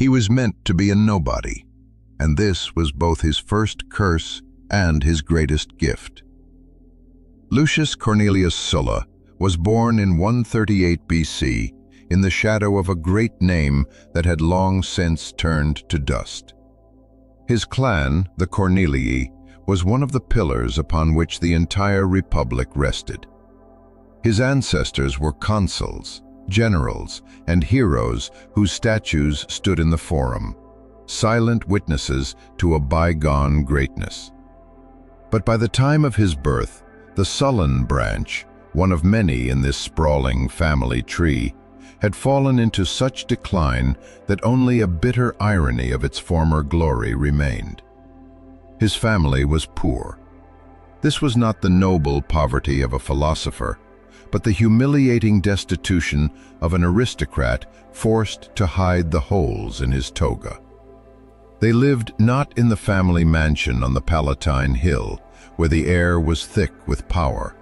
He was meant to be a nobody, and this was both his first curse and his greatest gift. Lucius Cornelius Sulla was born in 138 BC in the shadow of a great name that had long since turned to dust. His clan, the Cornelii, was one of the pillars upon which the entire republic rested. His ancestors were consuls, generals, and heroes whose statues stood in the forum, silent witnesses to a bygone greatness. But by the time of his birth, the Sullan branch, one of many in this sprawling family tree, had fallen into such decline that only a bitter irony of its former glory remained. His family was poor. This was not the noble poverty of a philosopher, but the humiliating destitution of an aristocrat forced to hide the holes in his toga. They lived not in the family mansion on the Palatine Hill, where the air was thick with power,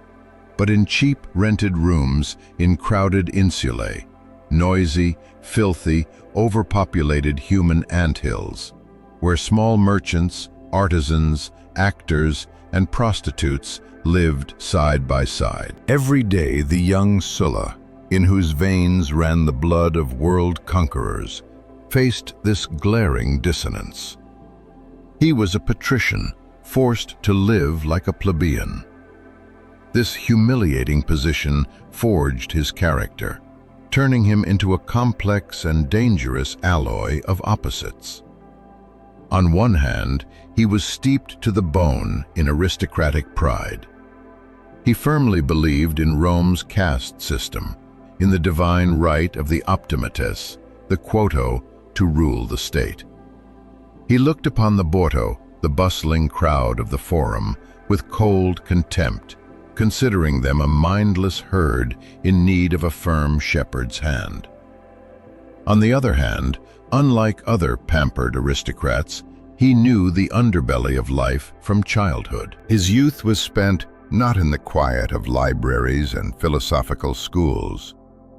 but in cheap rented rooms in crowded insulae, noisy, filthy, overpopulated human anthills, where small merchants, artisans, actors, and prostitutes lived side by side. Every day the young Sulla, in whose veins ran the blood of world conquerors, faced this glaring dissonance. He was a patrician, forced to live like a plebeian. This humiliating position forged his character, turning him into a complex and dangerous alloy of opposites. On one hand, he was steeped to the bone in aristocratic pride. He firmly believed in Rome's caste system, in the divine right of the optimates, the quoto, to rule the state. He looked upon the borto, the bustling crowd of the forum, with cold contempt, considering them a mindless herd in need of a firm shepherd's hand. On the other hand, unlike other pampered aristocrats, he knew the underbelly of life from childhood. His youth was spent not in the quiet of libraries and philosophical schools,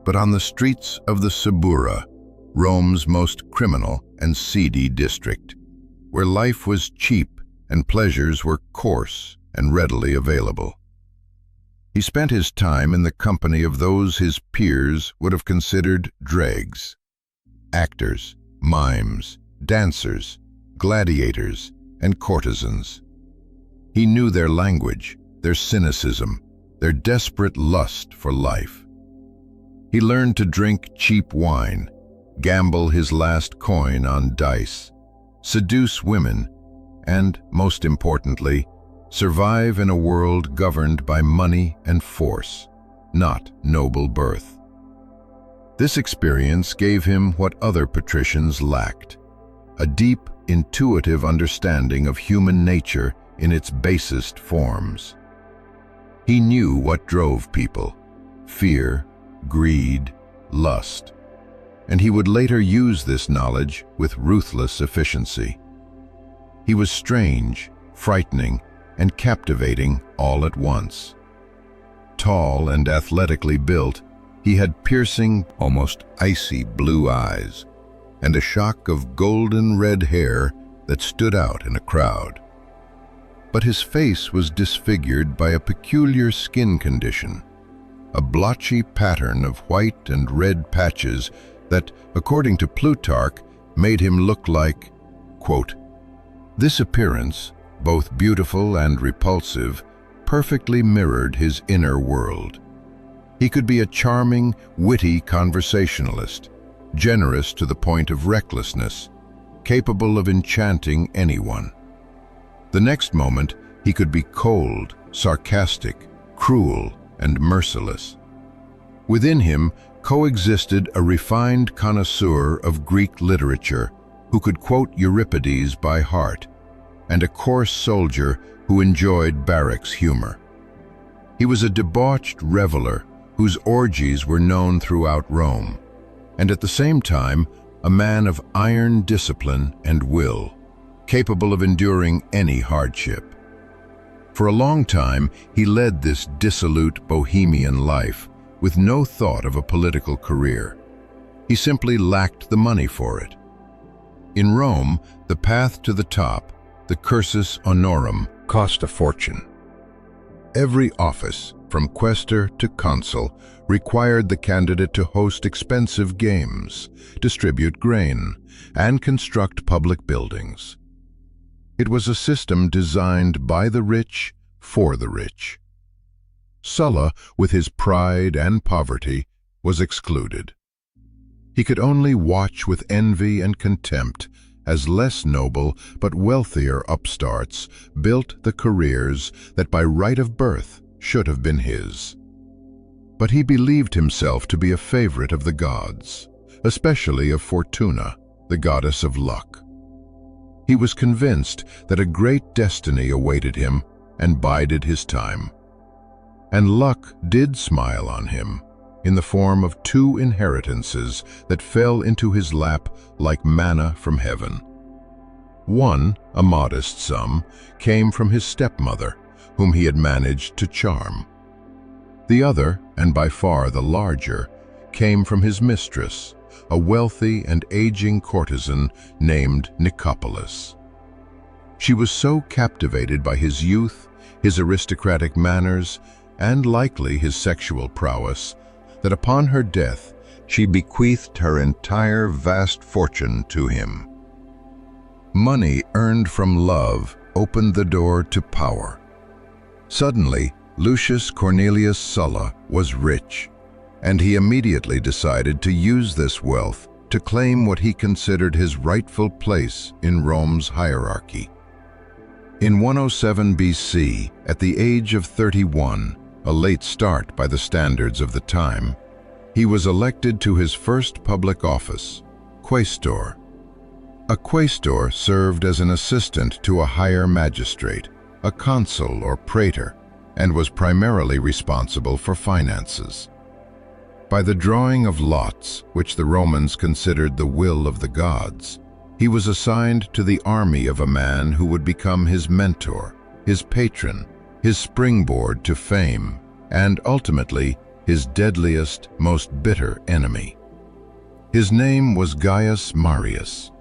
but on the streets of the Suburra, Rome's most criminal and seedy district, where life was cheap and pleasures were coarse and readily available. He spent his time in the company of those his peers would have considered dregs: actors, mimes, dancers, gladiators, and courtesans. He knew their language, their cynicism, their desperate lust for life. He learned to drink cheap wine, gamble his last coin on dice, seduce women, and, most importantly, survive in a world governed by money and force, not noble birth. This experience gave him what other patricians lacked: a deep, intuitive understanding of human nature in its basest forms. He knew what drove people: fear, greed, lust, and he would later use this knowledge with ruthless efficiency. He was strange, frightening, and captivating all at once. Tall and athletically built, he had piercing, almost icy blue eyes, and a shock of golden red hair that stood out in a crowd. But his face was disfigured by a peculiar skin condition, a blotchy pattern of white and red patches that, according to Plutarch, made him look like, quote, "This appearance, both beautiful and repulsive, perfectly mirrored his inner world. He could be a charming, witty conversationalist, generous to the point of recklessness, capable of enchanting anyone. The next moment, he could be cold, sarcastic, cruel, and merciless. Within him coexisted a refined connoisseur of Greek literature who could quote Euripides by heart, and a coarse soldier who enjoyed barracks humor. He was a debauched reveler whose orgies were known throughout Rome, and at the same time a man of iron discipline and will, capable of enduring any hardship. For a long time he led this dissolute bohemian life with no thought of a political career. He simply lacked the money for it. In Rome, the path to the top, the cursus honorum, cost a fortune. Every office, from quaestor to consul, required the candidate to host expensive games, distribute grain, and construct public buildings. It was a system designed by the rich for the rich. Sulla, with his pride and poverty, was excluded. He could only watch with envy and contempt as less noble but wealthier upstarts built the careers that by right of birth should have been his. But he believed himself to be a favorite of the gods, especially of Fortuna, the goddess of luck. He was convinced that a great destiny awaited him and bided his time. And luck did smile on him, in the form of 2 inheritances that fell into his lap like manna from heaven. One, a modest sum, came from his stepmother, whom he had managed to charm. The other, and by far the larger, came from his mistress, a wealthy and aging courtesan named Nicopolis. She was so captivated by his youth, his aristocratic manners, and likely his sexual prowess, that upon her death she bequeathed her entire vast fortune to him. Money earned from love opened the door to power. Suddenly, Lucius Cornelius Sulla was rich, and he immediately decided to use this wealth to claim what he considered his rightful place in Rome's hierarchy. In 107 BC, at the age of 31, a late start by the standards of the time, he was elected to his first public office, quaestor. A quaestor served as an assistant to a higher magistrate, a consul or praetor, and was primarily responsible for finances. By the drawing of lots, which the Romans considered the will of the gods, he was assigned to the army of a man who would become his mentor, his patron, his springboard to fame, and ultimately his deadliest, most bitter enemy. His name was Gaius Marius,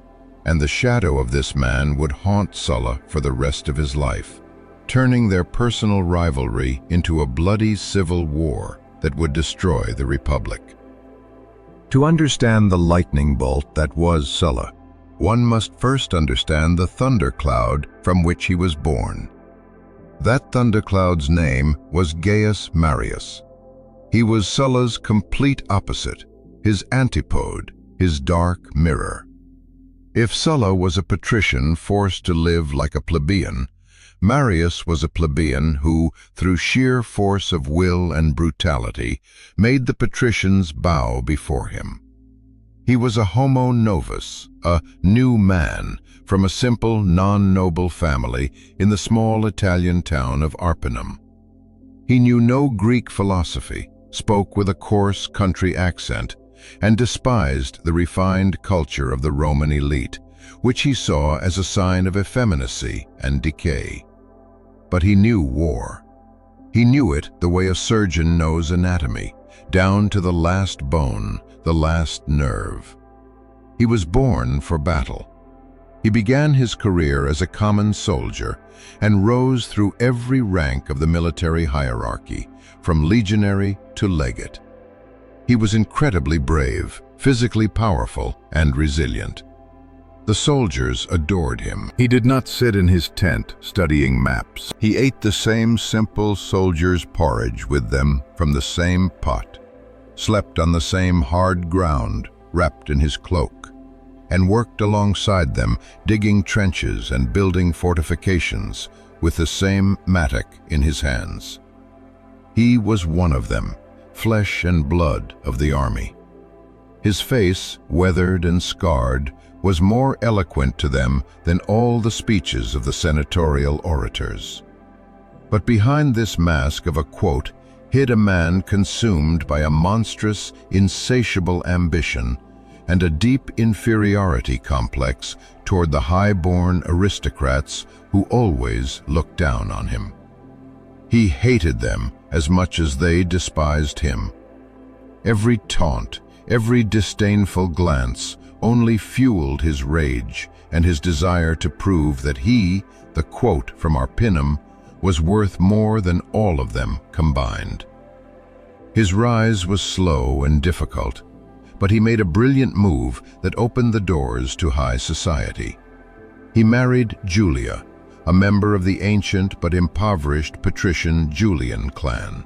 and the shadow of this man would haunt Sulla for the rest of his life, turning their personal rivalry into a bloody civil war that would destroy the Republic. To understand the lightning bolt that was Sulla, one must first understand the thundercloud from which he was born. That thundercloud's name was Gaius Marius. He was Sulla's complete opposite, his antipode, his dark mirror. If Sulla was a patrician forced to live like a plebeian, Marius was a plebeian who, through sheer force of will and brutality, made the patricians bow before him. He was a homo novus, a new man, from a simple, non-noble family in the small Italian town of Arpinum. He knew no Greek philosophy, spoke with a coarse country accent, and despised the refined culture of the Roman elite, which he saw as a sign of effeminacy and decay. But he knew war. He knew it the way a surgeon knows anatomy, down to the last bone, the last nerve. He was born for battle. He began his career as a common soldier and rose through every rank of the military hierarchy, from legionary to legate. He was incredibly brave, physically powerful, and resilient. The soldiers adored him. He did not sit in his tent studying maps. He ate the same simple soldier's porridge with them from the same pot, slept on the same hard ground, wrapped in his cloak, and worked alongside them, digging trenches and building fortifications with the same mattock in his hands. He was one of them, flesh and blood of the army. His face, weathered and scarred, was more eloquent to them than all the speeches of the senatorial orators. But behind this mask of a quote hid a man consumed by a monstrous, insatiable ambition and a deep inferiority complex toward the high-born aristocrats who always looked down on him. He hated them as much as they despised him. Every taunt, every disdainful glance only fueled his rage and his desire to prove that he, the quote from Arpinum, was worth more than all of them combined. His rise was slow and difficult, but he made a brilliant move that opened the doors to high society. He married Julia, a member of the ancient but impoverished patrician Julian clan.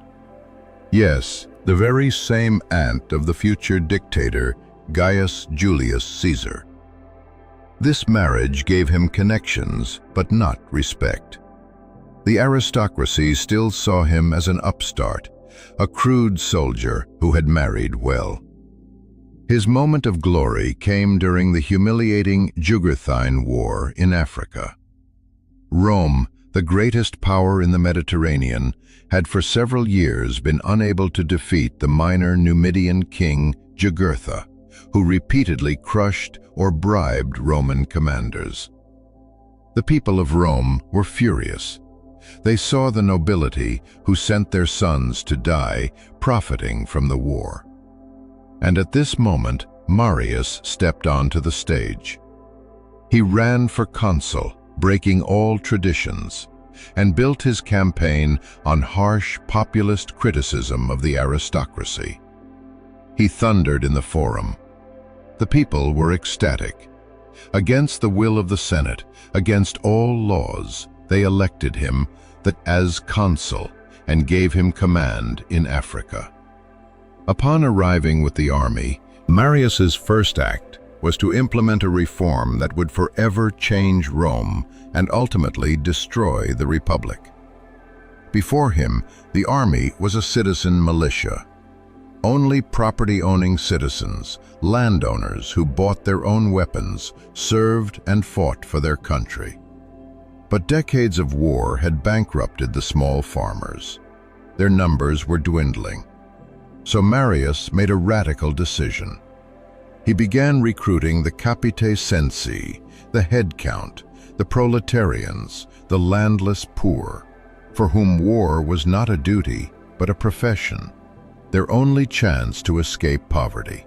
Yes, the very same aunt of the future dictator Gaius Julius Caesar. This marriage gave him connections, but not respect. The aristocracy still saw him as an upstart, a crude soldier who had married well. His moment of glory came during the humiliating Jugurthine War in Africa. Rome, the greatest power in the Mediterranean, had for several years been unable to defeat the minor Numidian king Jugurtha, who repeatedly crushed or bribed Roman commanders. The people of Rome were furious. They saw the nobility, who sent their sons to die, profiting from the war. And at this moment, Marius stepped onto the stage. He ran for consul, breaking all traditions, and built his campaign on harsh populist criticism of the aristocracy. He thundered in the forum. The people were ecstatic. Against the will of the Senate, against all laws, they elected him as consul and gave him command in Africa. Upon arriving with the army, Marius's first act was to implement a reform that would forever change Rome and ultimately destroy the Republic. Before him, the army was a citizen militia. Only property-owning citizens, landowners who bought their own weapons, served and fought for their country. But decades of war had bankrupted the small farmers. Their numbers were dwindling. So Marius made a radical decision. He began recruiting the capite censi, the head count, the proletarians, the landless poor, for whom war was not a duty, but a profession, their only chance to escape poverty.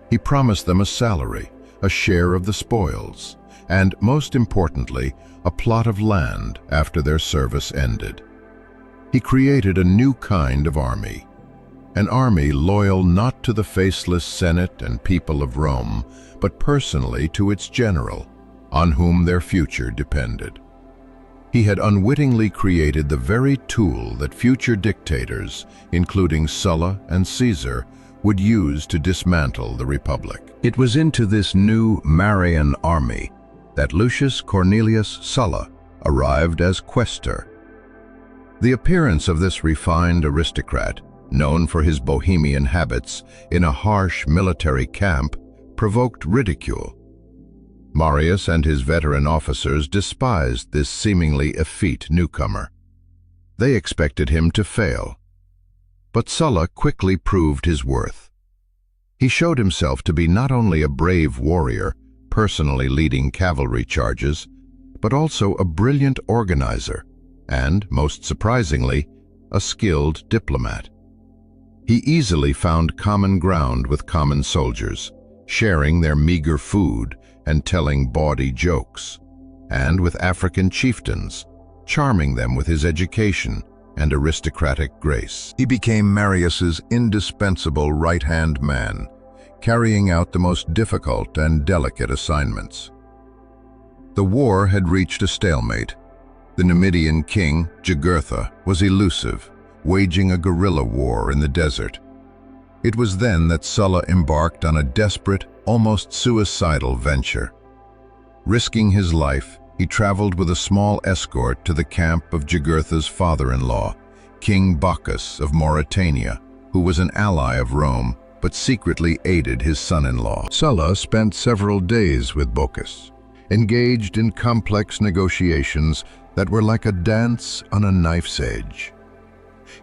He promised them a salary, a share of the spoils, and, most importantly, a plot of land after their service ended. He created a new kind of army, an army loyal not to the faceless Senate and people of Rome, but personally to its general, on whom their future depended. He had unwittingly created the very tool that future dictators, including Sulla and Caesar, would use to dismantle the Republic. It was into this new Marian army that Lucius Cornelius Sulla arrived as quaestor. The appearance of this refined aristocrat, known for his bohemian habits, in a harsh military camp, provoked ridicule. Marius and his veteran officers despised this seemingly effete newcomer. They expected him to fail. But Sulla quickly proved his worth. He showed himself to be not only a brave warrior, personally leading cavalry charges, but also a brilliant organizer and, most surprisingly, a skilled diplomat. He easily found common ground with common soldiers, sharing their meager food and telling bawdy jokes, and with African chieftains, charming them with his education and aristocratic grace. He became Marius's indispensable right-hand man, carrying out the most difficult and delicate assignments. The war had reached a stalemate. The Numidian king, Jugurtha, was elusive, waging a guerrilla war in the desert. It was then that Sulla embarked on a desperate, almost suicidal venture. Risking his life, he traveled with a small escort to the camp of Jugurtha's father-in-law, King Bocchus of Mauritania, who was an ally of Rome, but secretly aided his son-in-law. Sulla spent several days with Bocchus, engaged in complex negotiations that were like a dance on a knife's edge.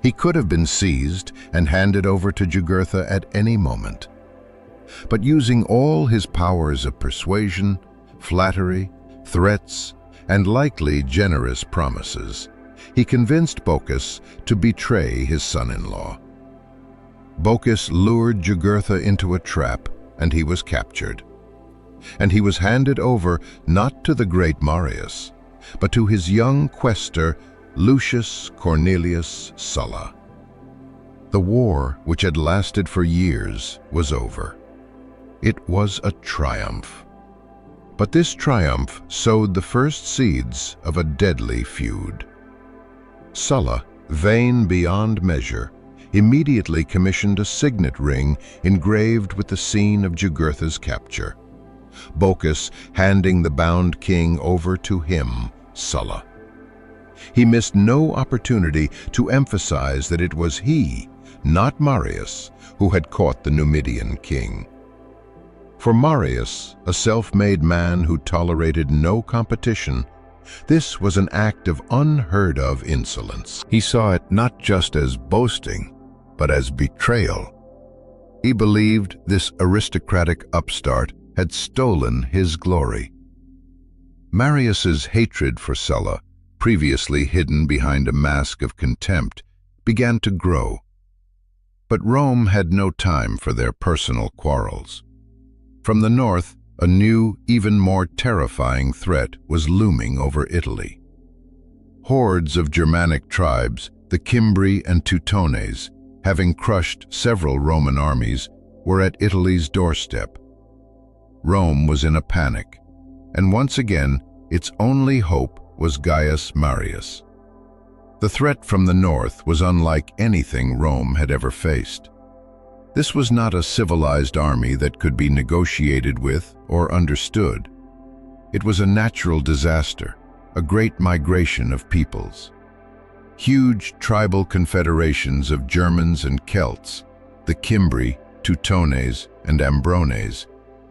He could have been seized and handed over to Jugurtha at any moment. But using all his powers of persuasion, flattery, threats, and likely generous promises, he convinced Bocchus to betray his son-in-law. Bocchus lured Jugurtha into a trap, and he was captured. and he was handed over not to the great Marius, but to his young quaestor, Lucius Cornelius Sulla. The war, which had lasted for years, was over. It was a triumph. But this triumph sowed the first seeds of a deadly feud. Sulla, vain beyond measure, immediately commissioned a signet ring engraved with the scene of Jugurtha's capture, Bocchus handing the bound king over to him, Sulla. He missed no opportunity to emphasize that it was he, not Marius, who had caught the Numidian king. For Marius, a self-made man who tolerated no competition, this was an act of unheard-of insolence. He saw it not just as boasting, but as betrayal. He believed this aristocratic upstart had stolen his glory. Marius's hatred for Sulla, previously hidden behind a mask of contempt, began to grow. But Rome had no time for their personal quarrels. From the north, a new, even more terrifying threat was looming over Italy. Hordes of Germanic tribes, the Cimbri and Teutones, having crushed several Roman armies, were at Italy's doorstep. Rome was in a panic, and once again, its only hope was Gaius Marius. The threat from the north was unlike anything Rome had ever faced. This was not a civilized army that could be negotiated with or understood. It was a natural disaster, a great migration of peoples. Huge tribal confederations of Germans and Celts, the Cimbri, Teutones, and Ambrones,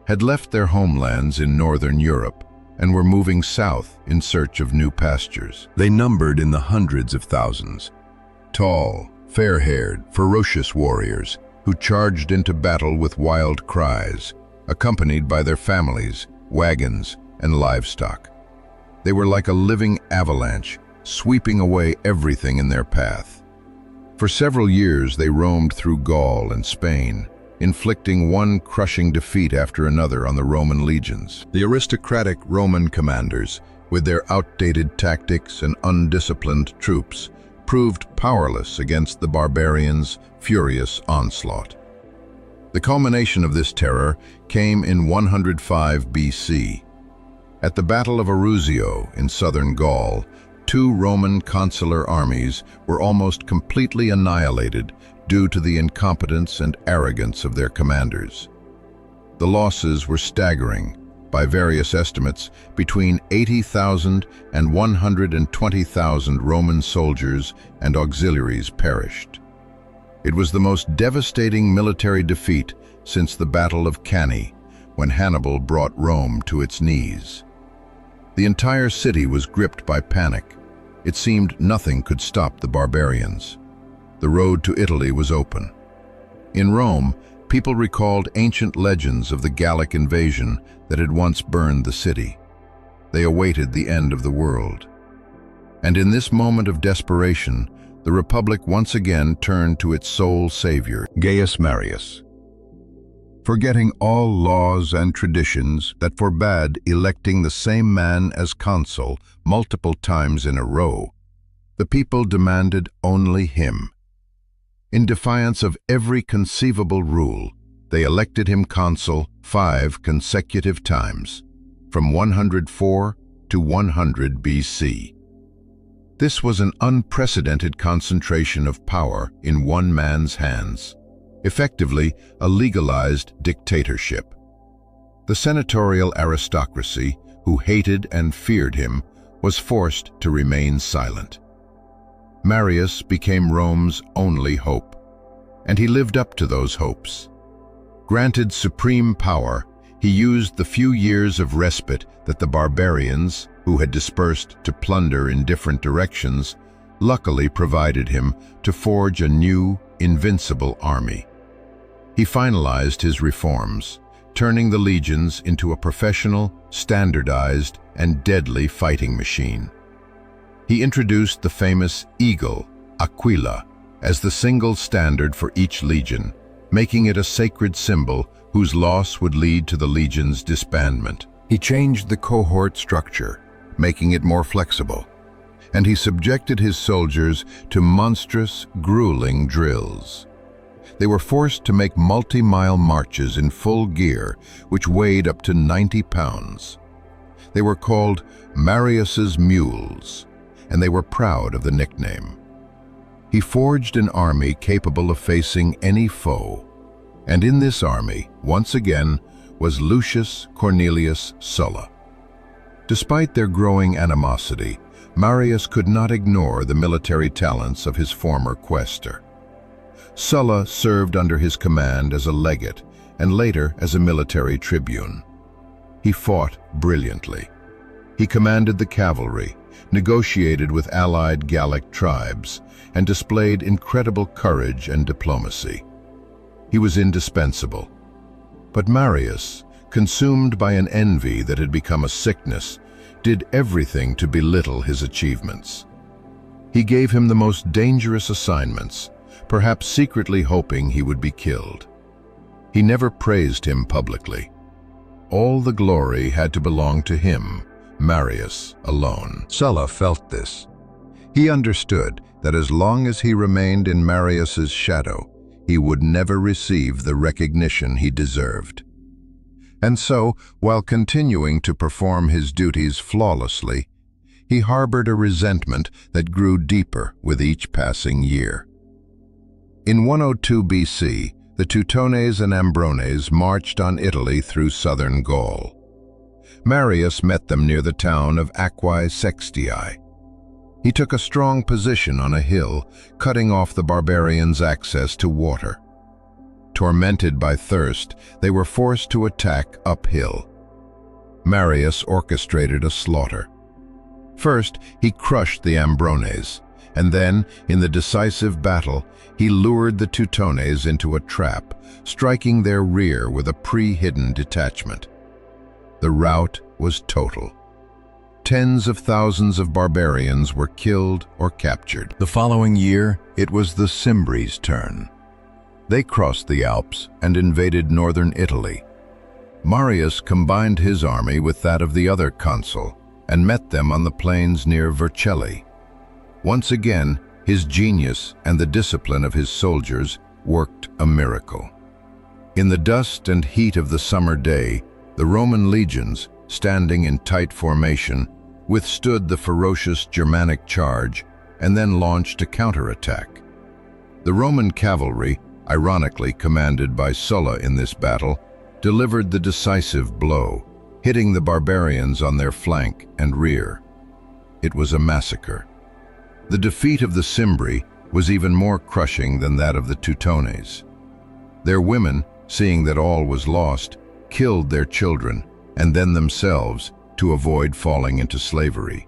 had left their homelands in northern Europe and were moving south in search of new pastures. They numbered in the hundreds of thousands. Tall, fair-haired, ferocious warriors who charged into battle with wild cries, accompanied by their families, wagons, and livestock. They were like a living avalanche, sweeping away everything in their path. For several years they roamed through Gaul and Spain, inflicting one crushing defeat after another on the Roman legions. The aristocratic Roman commanders, with their outdated tactics and undisciplined troops, proved powerless against the barbarians' furious onslaught. The culmination of this terror came in 105 BC. At the Battle of Arusio in southern Gaul, two Roman consular armies were almost completely annihilated due to the incompetence and arrogance of their commanders. The losses were staggering. By various estimates, between 80,000 and 120,000 Roman soldiers and auxiliaries perished. It was the most devastating military defeat since the Battle of Cannae, when Hannibal brought Rome to its knees. The entire city was gripped by panic. It seemed nothing could stop the barbarians. The road to Italy was open. In Rome, people recalled ancient legends of the Gallic invasion that had once burned the city. They awaited the end of the world. And in this moment of desperation, the Republic once again turned to its sole savior, Gaius Marius. Forgetting all laws and traditions that forbade electing the same man as consul multiple times in a row, the people demanded only him. In defiance of every conceivable rule, they elected him consul 5 consecutive times, from 104 to 100 BC. This was an unprecedented concentration of power in one man's hands, effectively a legalized dictatorship. The senatorial aristocracy, who hated and feared him, was forced to remain silent. Marius became Rome's only hope, and he lived up to those hopes. Granted supreme power, he used the few years of respite that the barbarians, who had dispersed to plunder in different directions, luckily provided him to forge a new, invincible army. He finalized his reforms, turning the legions into a professional, standardized, and deadly fighting machine. He introduced the famous eagle, Aquila, as the single standard for each legion, making it a sacred symbol whose loss would lead to the legion's disbandment. He changed the cohort structure, making it more flexible, and he subjected his soldiers to monstrous, grueling drills. They were forced to make multi-mile marches in full gear, which weighed up to 90 pounds. They were called Marius's Mules, and they were proud of the nickname. He forged an army capable of facing any foe, and in this army, once again, was Lucius Cornelius Sulla. Despite their growing animosity, Marius could not ignore the military talents of his former quaestor. Sulla served under his command as a legate and later as a military tribune. He fought brilliantly. He commanded the cavalry, negotiated with allied Gallic tribes, and displayed incredible courage and diplomacy. He was indispensable. But Marius, consumed by an envy that had become a sickness, did everything to belittle his achievements. He gave him the most dangerous assignments, perhaps secretly hoping he would be killed. He never praised him publicly. All the glory had to belong to him, Marius, alone. Sulla felt this. He understood that as long as he remained in Marius's shadow, he would never receive the recognition he deserved. And so, while continuing to perform his duties flawlessly, he harbored a resentment that grew deeper with each passing year. In 102 BC, the Teutones and Ambrones marched on Italy through southern Gaul. Marius met them near the town of Aquae Sextiae. He took a strong position on a hill, cutting off the barbarians' access to water. Tormented by thirst, they were forced to attack uphill. Marius orchestrated a slaughter. First, he crushed the Ambrones, and then, in the decisive battle, he lured the Teutones into a trap, striking their rear with a pre-hidden detachment. The rout was total. Tens of thousands of barbarians were killed or captured. The following year, it was the Cimbri's turn. They crossed the Alps and invaded northern Italy. Marius combined his army with that of the other consul and met them on the plains near Vercelli. Once again, his genius and the discipline of his soldiers worked a miracle. In the dust and heat of the summer day, the Roman legions, standing in tight formation, withstood the ferocious Germanic charge and then launched a counterattack. The Roman cavalry, ironically commanded by Sulla in this battle, delivered the decisive blow, hitting the barbarians on their flank and rear. It was a massacre. The defeat of the Cimbri was even more crushing than that of the Teutones. Their women, seeing that all was lost, killed their children and then themselves to avoid falling into slavery.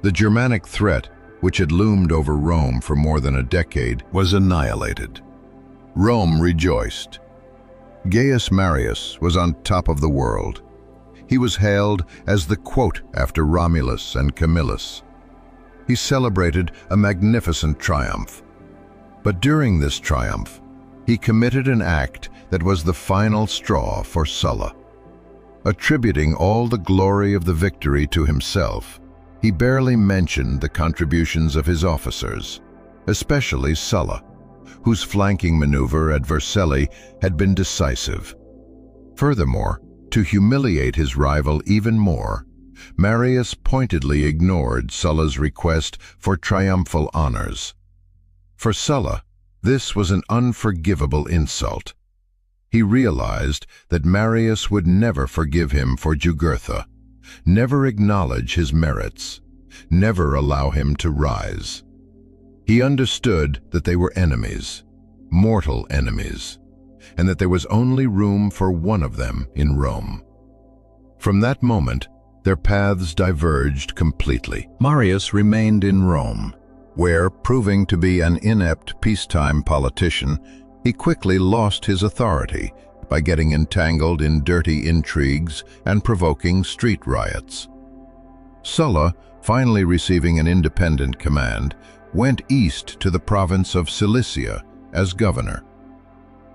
The Germanic threat, which had loomed over Rome for more than a decade, was annihilated. Rome rejoiced. Gaius Marius was on top of the world. He was hailed as the quote after Romulus and Camillus. He celebrated a magnificent triumph. But during this triumph, he committed an act that was the final straw for Sulla. Attributing all the glory of the victory to himself, he barely mentioned the contributions of his officers, especially Sulla, whose flanking maneuver at Vercelli had been decisive. Furthermore, to humiliate his rival even more, Marius pointedly ignored Sulla's request for triumphal honors. For Sulla, this was an unforgivable insult. He realized that Marius would never forgive him for Jugurtha, never acknowledge his merits, never allow him to rise. He understood that they were enemies, mortal enemies, and that there was only room for one of them in Rome. From that moment, their paths diverged completely. Marius remained in Rome, where, proving to be an inept peacetime politician, he quickly lost his authority by getting entangled in dirty intrigues and provoking street riots. Sulla, finally receiving an independent command, went east to the province of Cilicia as governor.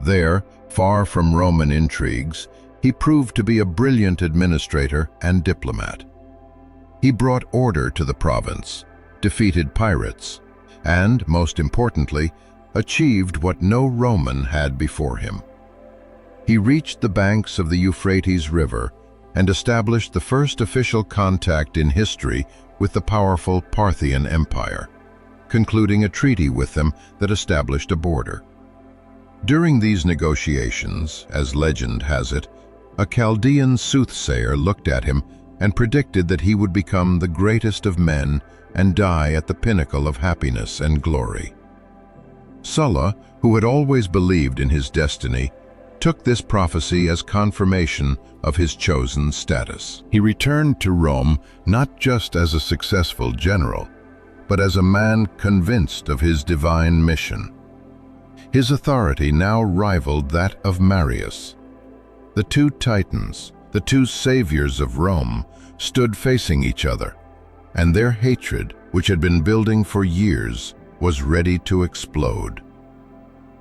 There, far from Roman intrigues, he proved to be a brilliant administrator and diplomat. He brought order to the province, defeated pirates, and, most importantly, achieved what no Roman had before him. He reached the banks of the Euphrates River and established the first official contact in history with the powerful Parthian Empire, concluding a treaty with them that established a border. During these negotiations, as legend has it, a Chaldean soothsayer looked at him and predicted that he would become the greatest of men and die at the pinnacle of happiness and glory. Sulla, who had always believed in his destiny, took this prophecy as confirmation of his chosen status. He returned to Rome not just as a successful general, but as a man convinced of his divine mission. His authority now rivaled that of Marius. The two titans, the two saviors of Rome, stood facing each other, and their hatred, which had been building for years, was ready to explode.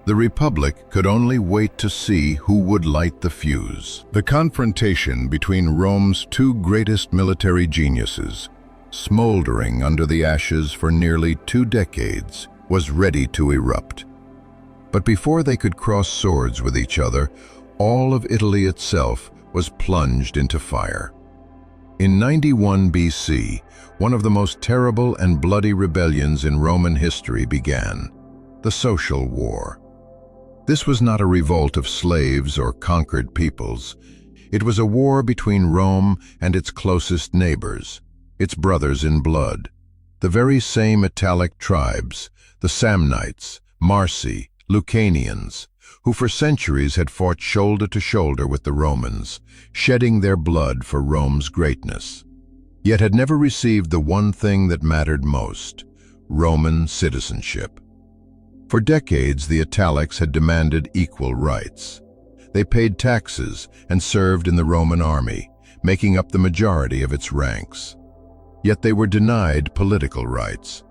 The Republic could only wait to see who would light the fuse. The confrontation between Rome's two greatest military geniuses, smoldering under the ashes for nearly 2 decades, was ready to erupt. But before they could cross swords with each other, all of Italy itself was plunged into fire. In 91 BC, one of the most terrible and bloody rebellions in Roman history began, the Social War. This was not a revolt of slaves or conquered peoples. It was a war between Rome and its closest neighbors, its brothers in blood, the very same Italic tribes, the Samnites, Marsi, Lucanians, who for centuries had fought shoulder to shoulder with the Romans, shedding their blood for Rome's greatness, yet had never received the one thing that mattered most, Roman citizenship. For decades, the Italics had demanded equal rights. They paid taxes and served in the Roman army, making up the majority of its ranks. Yet they were denied political rights.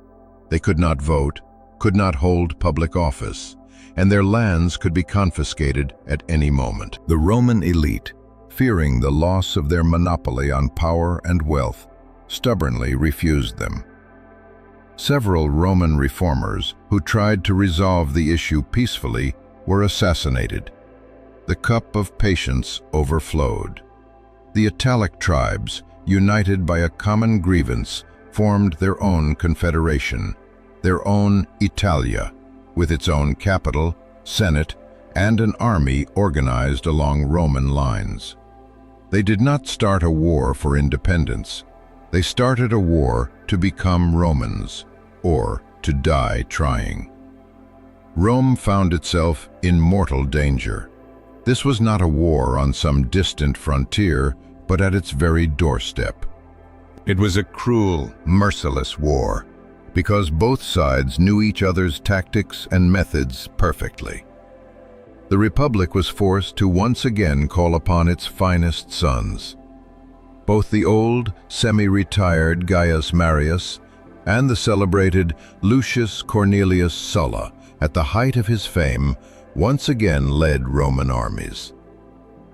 They could not vote, could not hold public office, and their lands could be confiscated at any moment. The Roman elite, fearing the loss of their monopoly on power and wealth, stubbornly refused them. Several Roman reformers who tried to resolve the issue peacefully were assassinated. The cup of patience overflowed. The Italic tribes, united by a common grievance, formed their own confederation, their own Italia, with its own capital, senate, and an army organized along Roman lines. They did not start a war for independence. They started a war to become Romans, or to die trying. Rome found itself in mortal danger. This was not a war on some distant frontier, but at its very doorstep. It was a cruel, merciless war, because both sides knew each other's tactics and methods perfectly. The Republic was forced to once again call upon its finest sons. Both the old, semi-retired Gaius Marius and the celebrated Lucius Cornelius Sulla, at the height of his fame, once again led Roman armies.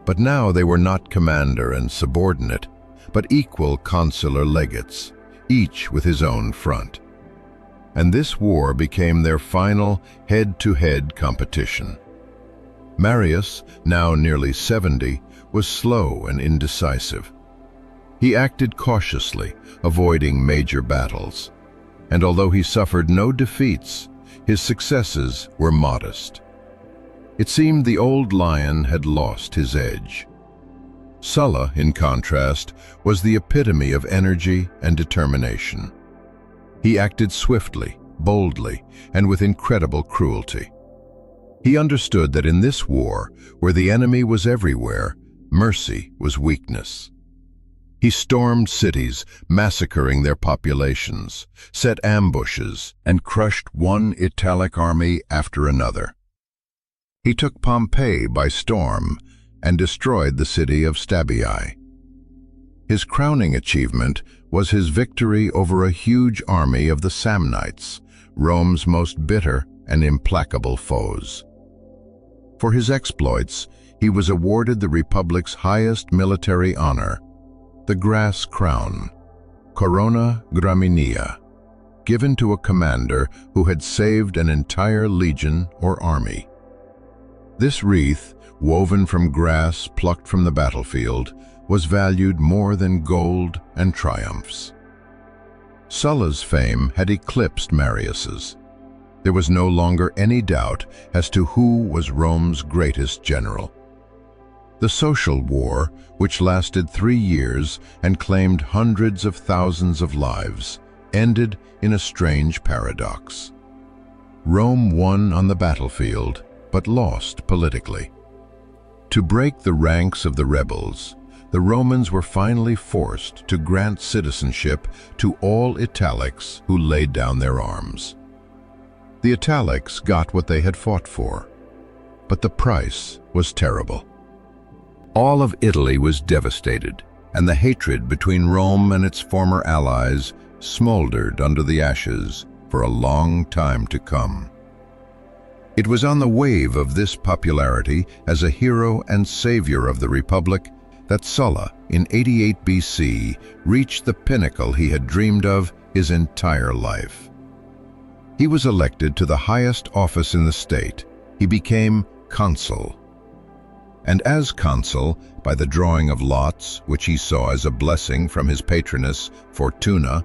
But now they were not commander and subordinate, but equal consular legates, each with his own front. And this war became their final head-to-head competition. Marius, now nearly 70, was slow and indecisive. He acted cautiously, avoiding major battles. And although he suffered no defeats, his successes were modest. It seemed the old lion had lost his edge. Sulla, in contrast, was the epitome of energy and determination. He acted swiftly, boldly, and with incredible cruelty. He understood that in this war, where the enemy was everywhere, mercy was weakness. He stormed cities, massacring their populations, set ambushes, and crushed one Italic army after another. He took Pompeii by storm and destroyed the city of Stabii. His crowning achievement was his victory over a huge army of the Samnites, Rome's most bitter and implacable foes. For his exploits, he was awarded the Republic's highest military honor, the Grass Crown, Corona Graminea, given to a commander who had saved an entire legion or army. This wreath, woven from grass plucked from the battlefield, was valued more than gold and triumphs. Sulla's fame had eclipsed Marius's. There was no longer any doubt as to who was Rome's greatest general. The social war, which lasted 3 years and claimed hundreds of thousands of lives, ended in a strange paradox. Rome won on the battlefield, but lost politically. To break the ranks of the rebels, the Romans were finally forced to grant citizenship to all Italics who laid down their arms. The Italics got what they had fought for, but the price was terrible. All of Italy was devastated, and the hatred between Rome and its former allies smoldered under the ashes for a long time to come. It was on the wave of this popularity as a hero and savior of the Republic that Sulla, in 88 BC, reached the pinnacle he had dreamed of his entire life. He was elected to the highest office in the state. He became consul. And as consul, by the drawing of lots, which he saw as a blessing from his patroness Fortuna,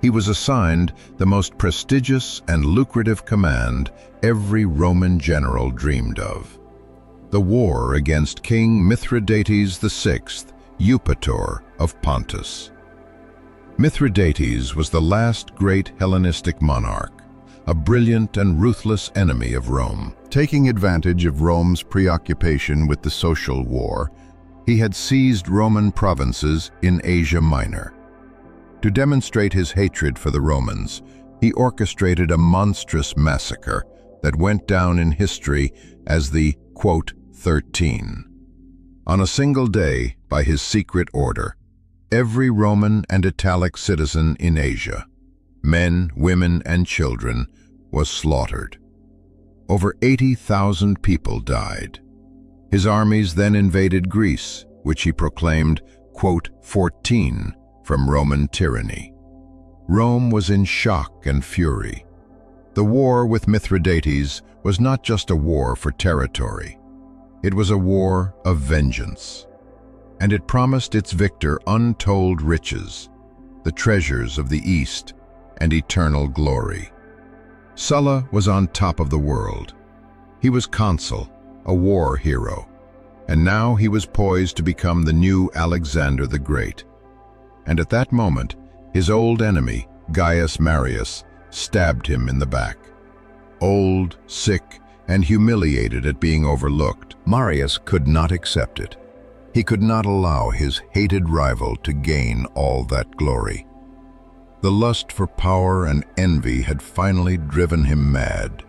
he was assigned the most prestigious and lucrative command every Roman general dreamed of: the war against King Mithridates VI, Eupator of Pontus. Mithridates was the last great Hellenistic monarch, a brilliant and ruthless enemy of Rome. Taking advantage of Rome's preoccupation with the social war, he had seized Roman provinces in Asia Minor. To demonstrate his hatred for the Romans, he orchestrated a monstrous massacre that went down in history as the, quote, 13. On a single day, by his secret order, every Roman and Italic citizen in Asia, men, women, and children, was slaughtered. Over 80,000 people died. His armies then invaded Greece, which he proclaimed, quote, 14, from Roman tyranny. Rome was in shock and fury. The war with Mithridates was not just a war for territory. It was a war of vengeance. And it promised its victor untold riches, the treasures of the East, and eternal glory. Sulla was on top of the world. He was consul, a war hero, and now he was poised to become the new Alexander the Great. And at that moment, his old enemy, Gaius Marius, stabbed him in the back. Old, sick, and humiliated at being overlooked, Marius could not accept it. He could not allow his hated rival to gain all that glory. The lust for power and envy had finally driven him mad.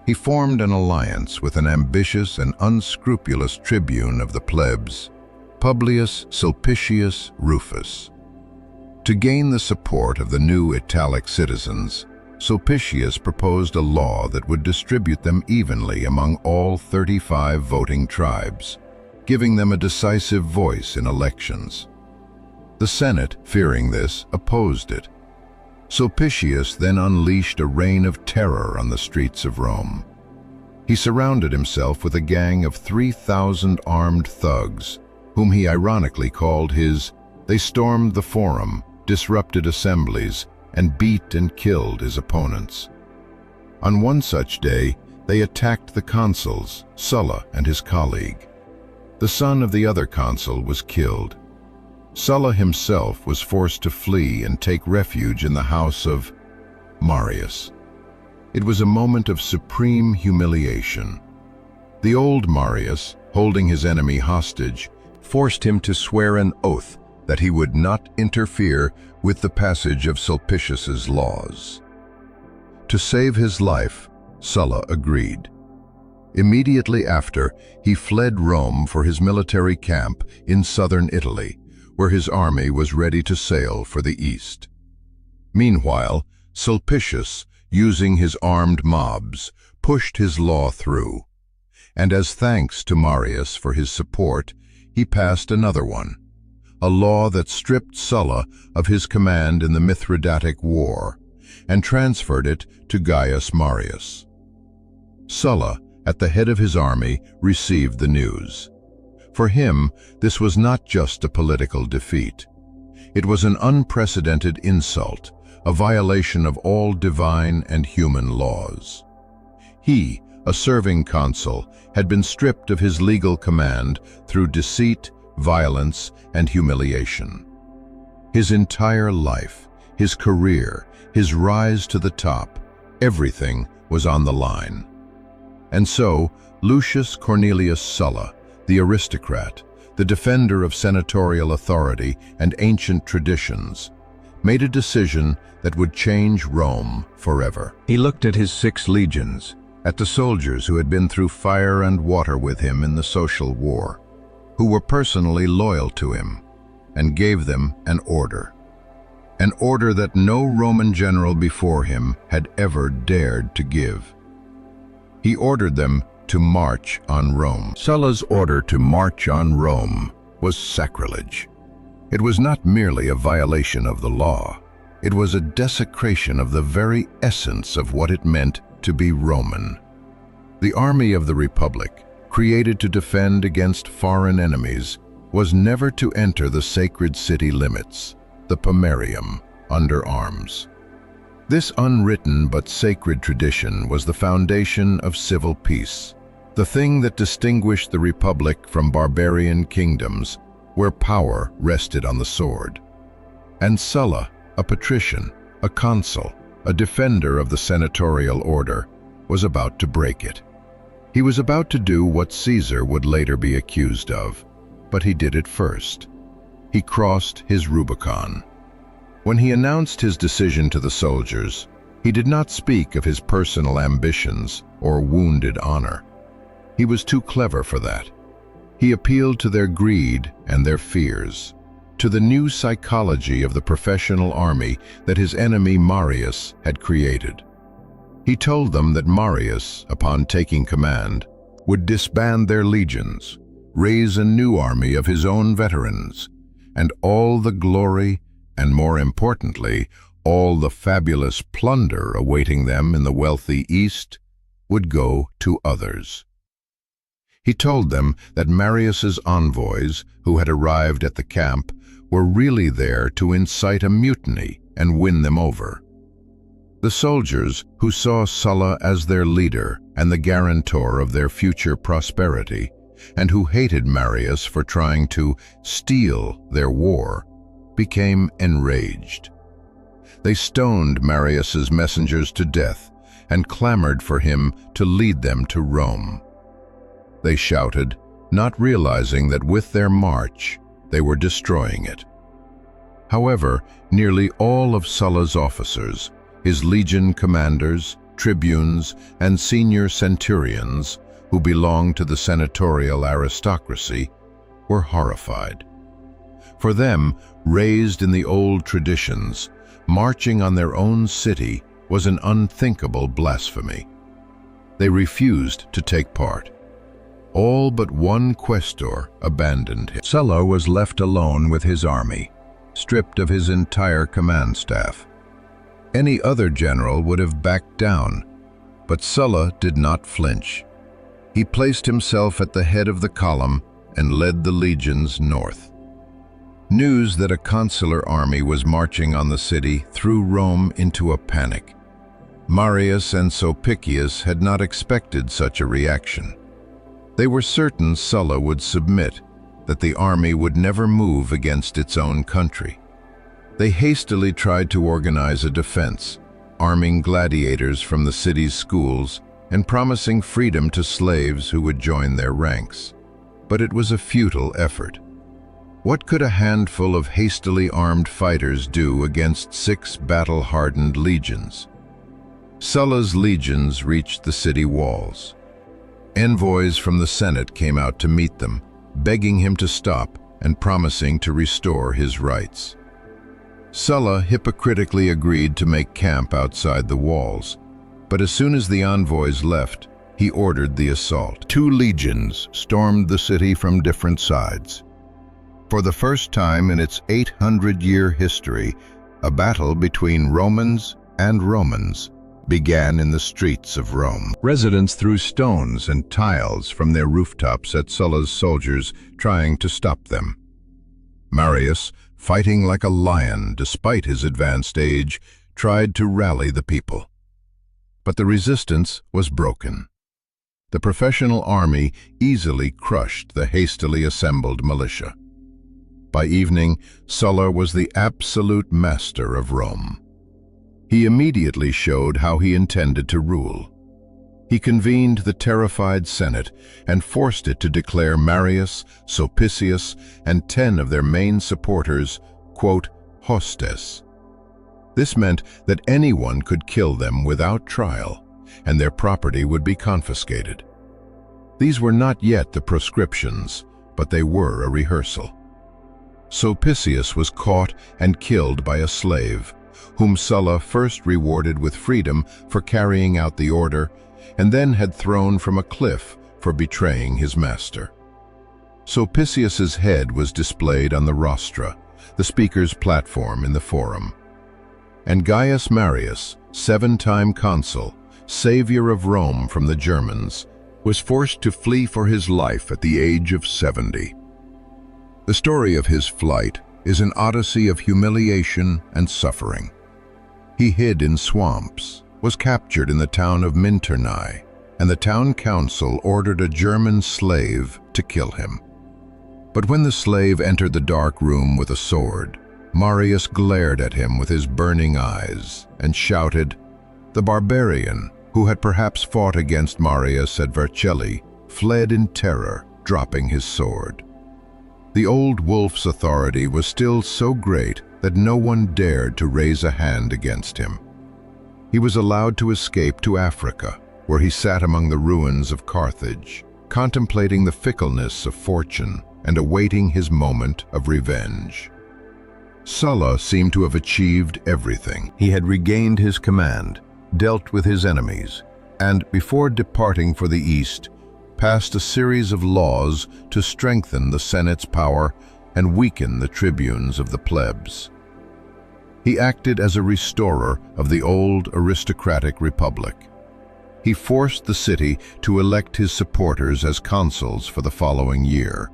He formed an alliance with an ambitious and unscrupulous tribune of the plebs, Publius Sulpicius Rufus. To gain the support of the new Italic citizens, Sulpicius proposed a law that would distribute them evenly among all 35 voting tribes, giving them a decisive voice in elections. The Senate, fearing this, opposed it. Sulpicius then unleashed a reign of terror on the streets of Rome. He surrounded himself with a gang of 3,000 armed thugs, whom he ironically called his. They stormed the forum, disrupted assemblies, and beat and killed his opponents. On one such day, they attacked the consuls, Sulla and his colleague. The son of the other consul was killed. Sulla himself was forced to flee and take refuge in the house of Marius. It was a moment of supreme humiliation. The old Marius, holding his enemy hostage, forced him to swear an oath that he would not interfere with the passage of Sulpicius's laws. To save his life, Sulla agreed. Immediately after, he fled Rome for his military camp in southern Italy, where his army was ready to sail for the east. Meanwhile, Sulpicius, using his armed mobs, pushed his law through. and as thanks to Marius for his support, he passed another one, a law that stripped Sulla of his command in the Mithridatic War and transferred it to Gaius Marius. Sulla, at the head of his army, received the news. For him, this was not just a political defeat. It was an unprecedented insult, a violation of all divine and human laws. He, a serving consul, had been stripped of his legal command through deceit, violence, and humiliation. His entire life, his career, his rise to the top, everything was on the line. And so, Lucius Cornelius Sulla, the aristocrat, the defender of senatorial authority and ancient traditions, made a decision that would change Rome forever. He looked at his 6 legions, at the soldiers who had been through fire and water with him in the social war, who were personally loyal to him, and gave them an order that no Roman general before him had ever dared to give. He ordered them to march on Rome. Sulla's order to march on Rome was sacrilege. It was not merely a violation of the law. It was a desecration of the very essence of what it meant to be Roman. The army of the Republic, created to defend against foreign enemies, was never to enter the sacred city limits, the Pomerium, under arms. This unwritten but sacred tradition was the foundation of civil peace, the thing that distinguished the Republic from barbarian kingdoms where power rested on the sword. And Sulla, a patrician, a consul, a defender of the senatorial order, was about to break it. He was about to do what Caesar would later be accused of, but he did it first. He crossed his Rubicon. When he announced his decision to the soldiers, he did not speak of his personal ambitions or wounded honor. He was too clever for that. He appealed to their greed and their fears, to the new psychology of the professional army that his enemy Marius had created. He told them that Marius, upon taking command, would disband their legions, raise a new army of his own veterans, and all the glory, and more importantly, all the fabulous plunder awaiting them in the wealthy East, would go to others. He told them that Marius's envoys, who had arrived at the camp, were really there to incite a mutiny and win them over. The soldiers, who saw Sulla as their leader and the guarantor of their future prosperity, and who hated Marius for trying to steal their war, became enraged. They stoned Marius's messengers to death and clamored for him to lead them to Rome. They shouted, not realizing that with their march, they were destroying it. However, nearly all of Sulla's officers, his legion commanders, tribunes, and senior centurions, who belonged to the senatorial aristocracy, were horrified. For them, raised in the old traditions, marching on their own city was an unthinkable blasphemy. They refused to take part. All but one questor abandoned him. Sulla was left alone with his army, stripped of his entire command staff. Any other general would have backed down, but Sulla did not flinch. He placed himself at the head of the column and led the legions north. News that a consular army was marching on the city threw Rome into a panic. Marius and Sulpicius had not expected such a reaction. They were certain Sulla would submit, that the army would never move against its own country. They hastily tried to organize a defense, arming gladiators from the city's schools and promising freedom to slaves who would join their ranks. But it was a futile effort. What could a handful of hastily armed fighters do against 6 battle-hardened legions? Sulla's legions reached the city walls. Envoys from the Senate came out to meet them, begging him to stop and promising to restore his rights. Sulla hypocritically agreed to make camp outside the walls, but as soon as the envoys left, he ordered the assault. 2 legions stormed the city from different sides. For the first time in its 800-year history, a battle between Romans and Romans began in the streets of Rome. Residents threw stones and tiles from their rooftops at Sulla's soldiers, trying to stop them. Marius, fighting like a lion despite his advanced age, tried to rally the people. But the resistance was broken. The professional army easily crushed the hastily assembled militia. By evening, Sulla was the absolute master of Rome. He immediately showed how he intended to rule. He convened the terrified Senate and forced it to declare Marius, Sulpicius, and 10 of their main supporters, quote, hostes. This meant that anyone could kill them without trial, and their property would be confiscated. These were not yet the proscriptions, but they were a rehearsal. Sulpicius was caught and killed by a slave, whom Sulla first rewarded with freedom for carrying out the order, and then had thrown from a cliff for betraying his master. Sulpicius's head was displayed on the rostra, the speaker's platform in the forum. And Gaius Marius, 7-time consul, savior of Rome from the Germans, was forced to flee for his life at the age of 70. The story of his flight is an odyssey of humiliation and suffering. He hid in swamps, was captured in the town of Minturnae, and the town council ordered a German slave to kill him. But when the slave entered the dark room with a sword, Marius glared at him with his burning eyes and shouted. The barbarian, who had perhaps fought against Marius at Vercelli, fled in terror, dropping his sword. The old wolf's authority was still so great that no one dared to raise a hand against him. He was allowed to escape to Africa, where he sat among the ruins of Carthage, contemplating the fickleness of fortune and awaiting his moment of revenge. Sulla seemed to have achieved everything. He had regained his command, dealt with his enemies, and before departing for the east, passed a series of laws to strengthen the Senate's power and weaken the tribunes of the plebs. He acted as a restorer of the old aristocratic republic. He forced the city to elect his supporters as consuls for the following year,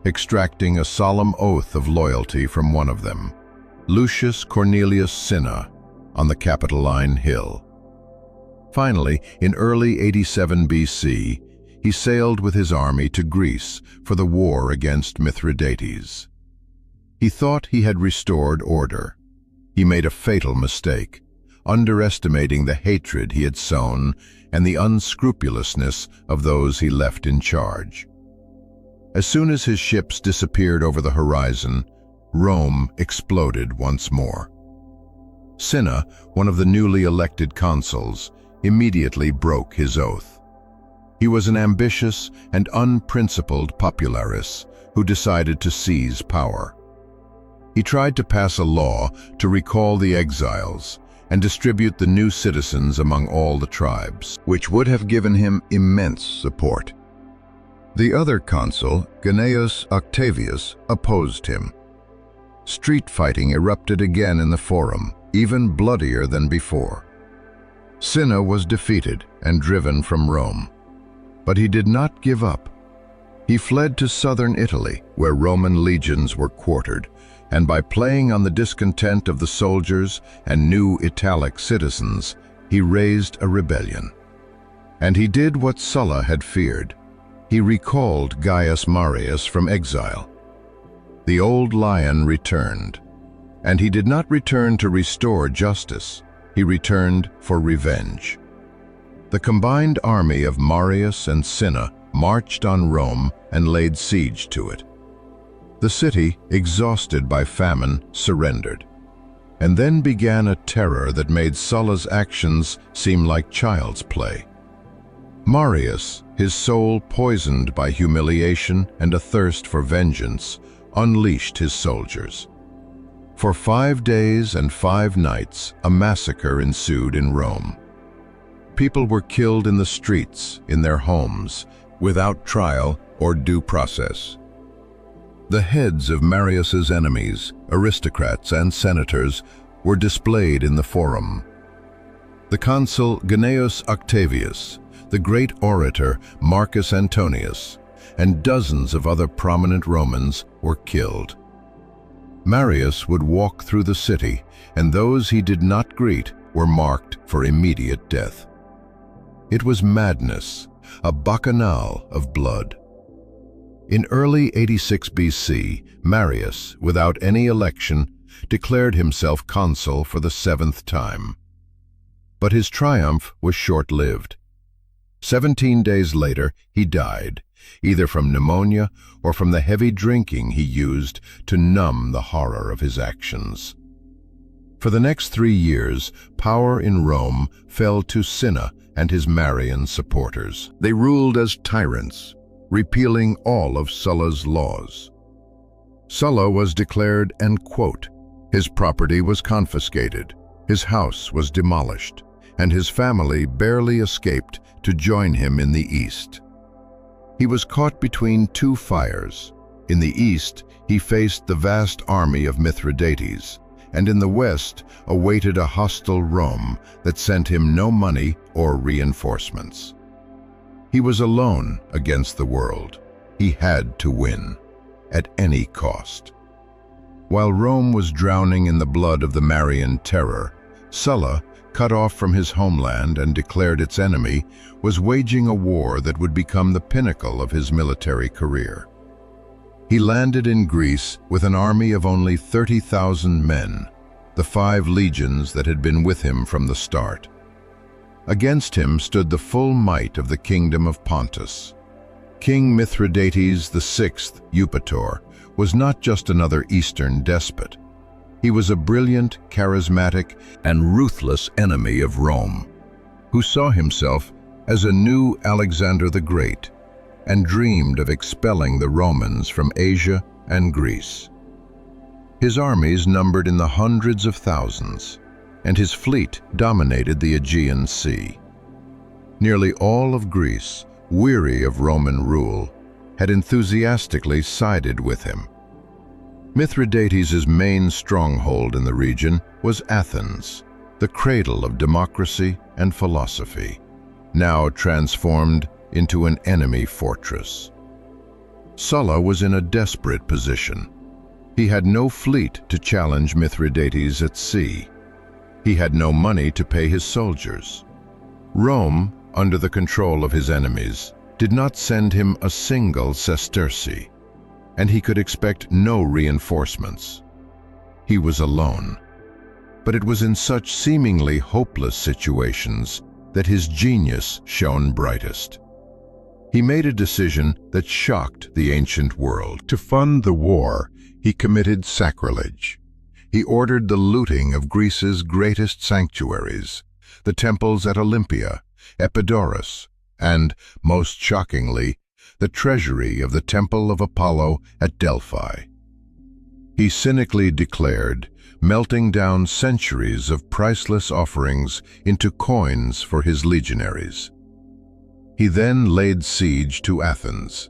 extracting a solemn oath of loyalty from one of them, Lucius Cornelius Cinna, on the Capitoline Hill. Finally, in early 87 BC, he sailed with his army to Greece for the war against Mithridates. He thought he had restored order. He made a fatal mistake, underestimating the hatred he had sown and the unscrupulousness of those he left in charge. As soon as his ships disappeared over the horizon, Rome exploded once more. Cinna, one of the newly elected consuls, immediately broke his oath. He was an ambitious and unprincipled popularis who decided to seize power. He tried to pass a law to recall the exiles and distribute the new citizens among all the tribes, which would have given him immense support. The other consul, Gnaeus Octavius, opposed him. Street fighting erupted again in the forum, even bloodier than before. Cinna was defeated and driven from Rome. But he did not give up. He fled to southern Italy, where Roman legions were quartered, and by playing on the discontent of the soldiers and new Italic citizens, he raised a rebellion. And he did what Sulla had feared. He recalled Gaius Marius from exile. The old lion returned, and he did not return to restore justice. He returned for revenge. The combined army of Marius and Cinna marched on Rome and laid siege to it. The city, exhausted by famine, surrendered. And then began a terror that made Sulla's actions seem like child's play. Marius, his soul poisoned by humiliation and a thirst for vengeance, unleashed his soldiers. For 5 days and 5 nights, a massacre ensued in Rome. People were killed in the streets, in their homes, without trial or due process. The heads of Marius's enemies, aristocrats and senators, were displayed in the forum. The consul Gnaeus Octavius, the great orator Marcus Antonius, and dozens of other prominent Romans were killed. Marius would walk through the city, and those he did not greet were marked for immediate death. It was madness, a bacchanal of blood. In early 86 BC, Marius, without any election, declared himself consul for the 7th time. But his triumph was short-lived. 17 days later, he died, either from pneumonia or from the heavy drinking he used to numb the horror of his actions. For the next 3 years, power in Rome fell to Cinna and his Marian supporters. They ruled as tyrants, repealing all of Sulla's laws. Sulla was declared an quote. His property was confiscated, his house was demolished, and his family barely escaped to join him in the east. He was caught between 2 fires. In the east, he faced the vast army of Mithridates, and in the west awaited a hostile Rome that sent him no money or reinforcements. He was alone against the world. He had to win, at any cost. While Rome was drowning in the blood of the Marian Terror, Sulla, cut off from his homeland and declared its enemy, was waging a war that would become the pinnacle of his military career. He landed in Greece with an army of only 30,000 men, the 5 legions that had been with him from the start. Against him stood the full might of the kingdom of Pontus. King Mithridates VI Eupator was not just another Eastern despot. He was a brilliant, charismatic, and ruthless enemy of Rome, who saw himself as a new Alexander the Great and dreamed of expelling the Romans from Asia and Greece. His armies numbered in the hundreds of thousands, and his fleet dominated the Aegean Sea. Nearly all of Greece, weary of Roman rule, had enthusiastically sided with him. Mithridates' main stronghold in the region was Athens, the cradle of democracy and philosophy, now transformed into an enemy fortress. Sulla was in a desperate position. He had no fleet to challenge Mithridates at sea. He had no money to pay his soldiers. Rome, under the control of his enemies, did not send him a single sesterce, and he could expect no reinforcements. He was alone. But it was in such seemingly hopeless situations that his genius shone brightest. He made a decision that shocked the ancient world. To fund the war, he committed sacrilege. He ordered the looting of Greece's greatest sanctuaries, the temples at Olympia, Epidaurus, and, most shockingly, the treasury of the Temple of Apollo at Delphi. He cynically declared, melting down centuries of priceless offerings into coins for his legionaries. He then laid siege to Athens.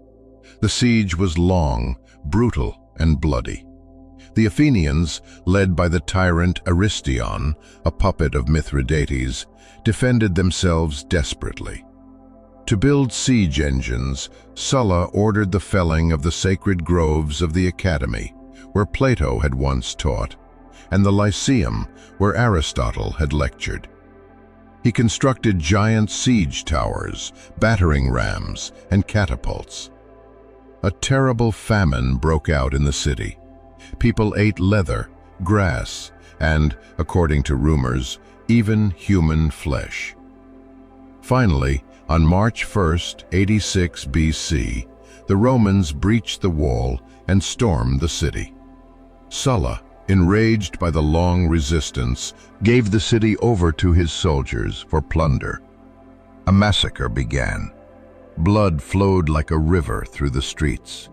The siege was long, brutal, and bloody. The Athenians, led by the tyrant Aristion, a puppet of Mithridates, defended themselves desperately. To build siege engines, Sulla ordered the felling of the sacred groves of the Academy, where Plato had once taught, and the Lyceum, where Aristotle had lectured. He constructed giant siege towers, battering rams, and catapults. A terrible famine broke out in the city. People ate leather, grass, and, according to rumors, even human flesh. Finally, on March 1st, 86 BC, the Romans breached the wall and stormed the city. Sulla, enraged by the long resistance, gave the city over to his soldiers for plunder. A massacre began. Blood flowed like a river through the streets.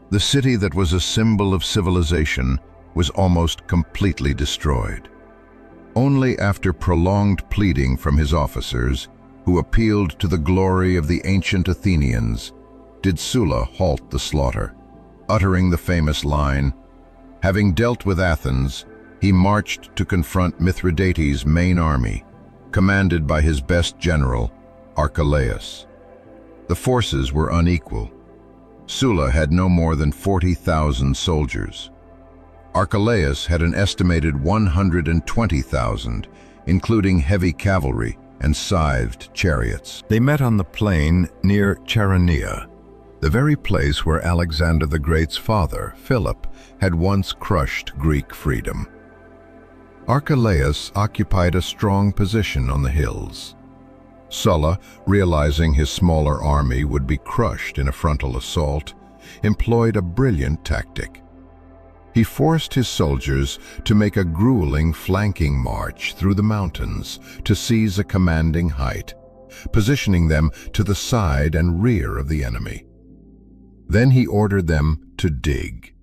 The city that was a symbol of civilization was almost completely destroyed. Only after prolonged pleading from his officers, who appealed to the glory of the ancient Athenians, did Sulla halt the slaughter, uttering the famous line, "Having dealt with Athens, he marched to confront Mithridates' main army, commanded by his best general, Archelaus." The forces were unequal. Sulla had no more than 40,000 soldiers. Archelaus had an estimated 120,000, including heavy cavalry and scythed chariots. They met on the plain near Chaeronea, the very place where Alexander the Great's father, Philip, had once crushed Greek freedom. Archelaus occupied a strong position on the hills. Sulla, realizing his smaller army would be crushed in a frontal assault, employed a brilliant tactic. He forced his soldiers to make a grueling flanking march through the mountains to seize a commanding height, positioning them to the side and rear of the enemy. Then he ordered them to dig.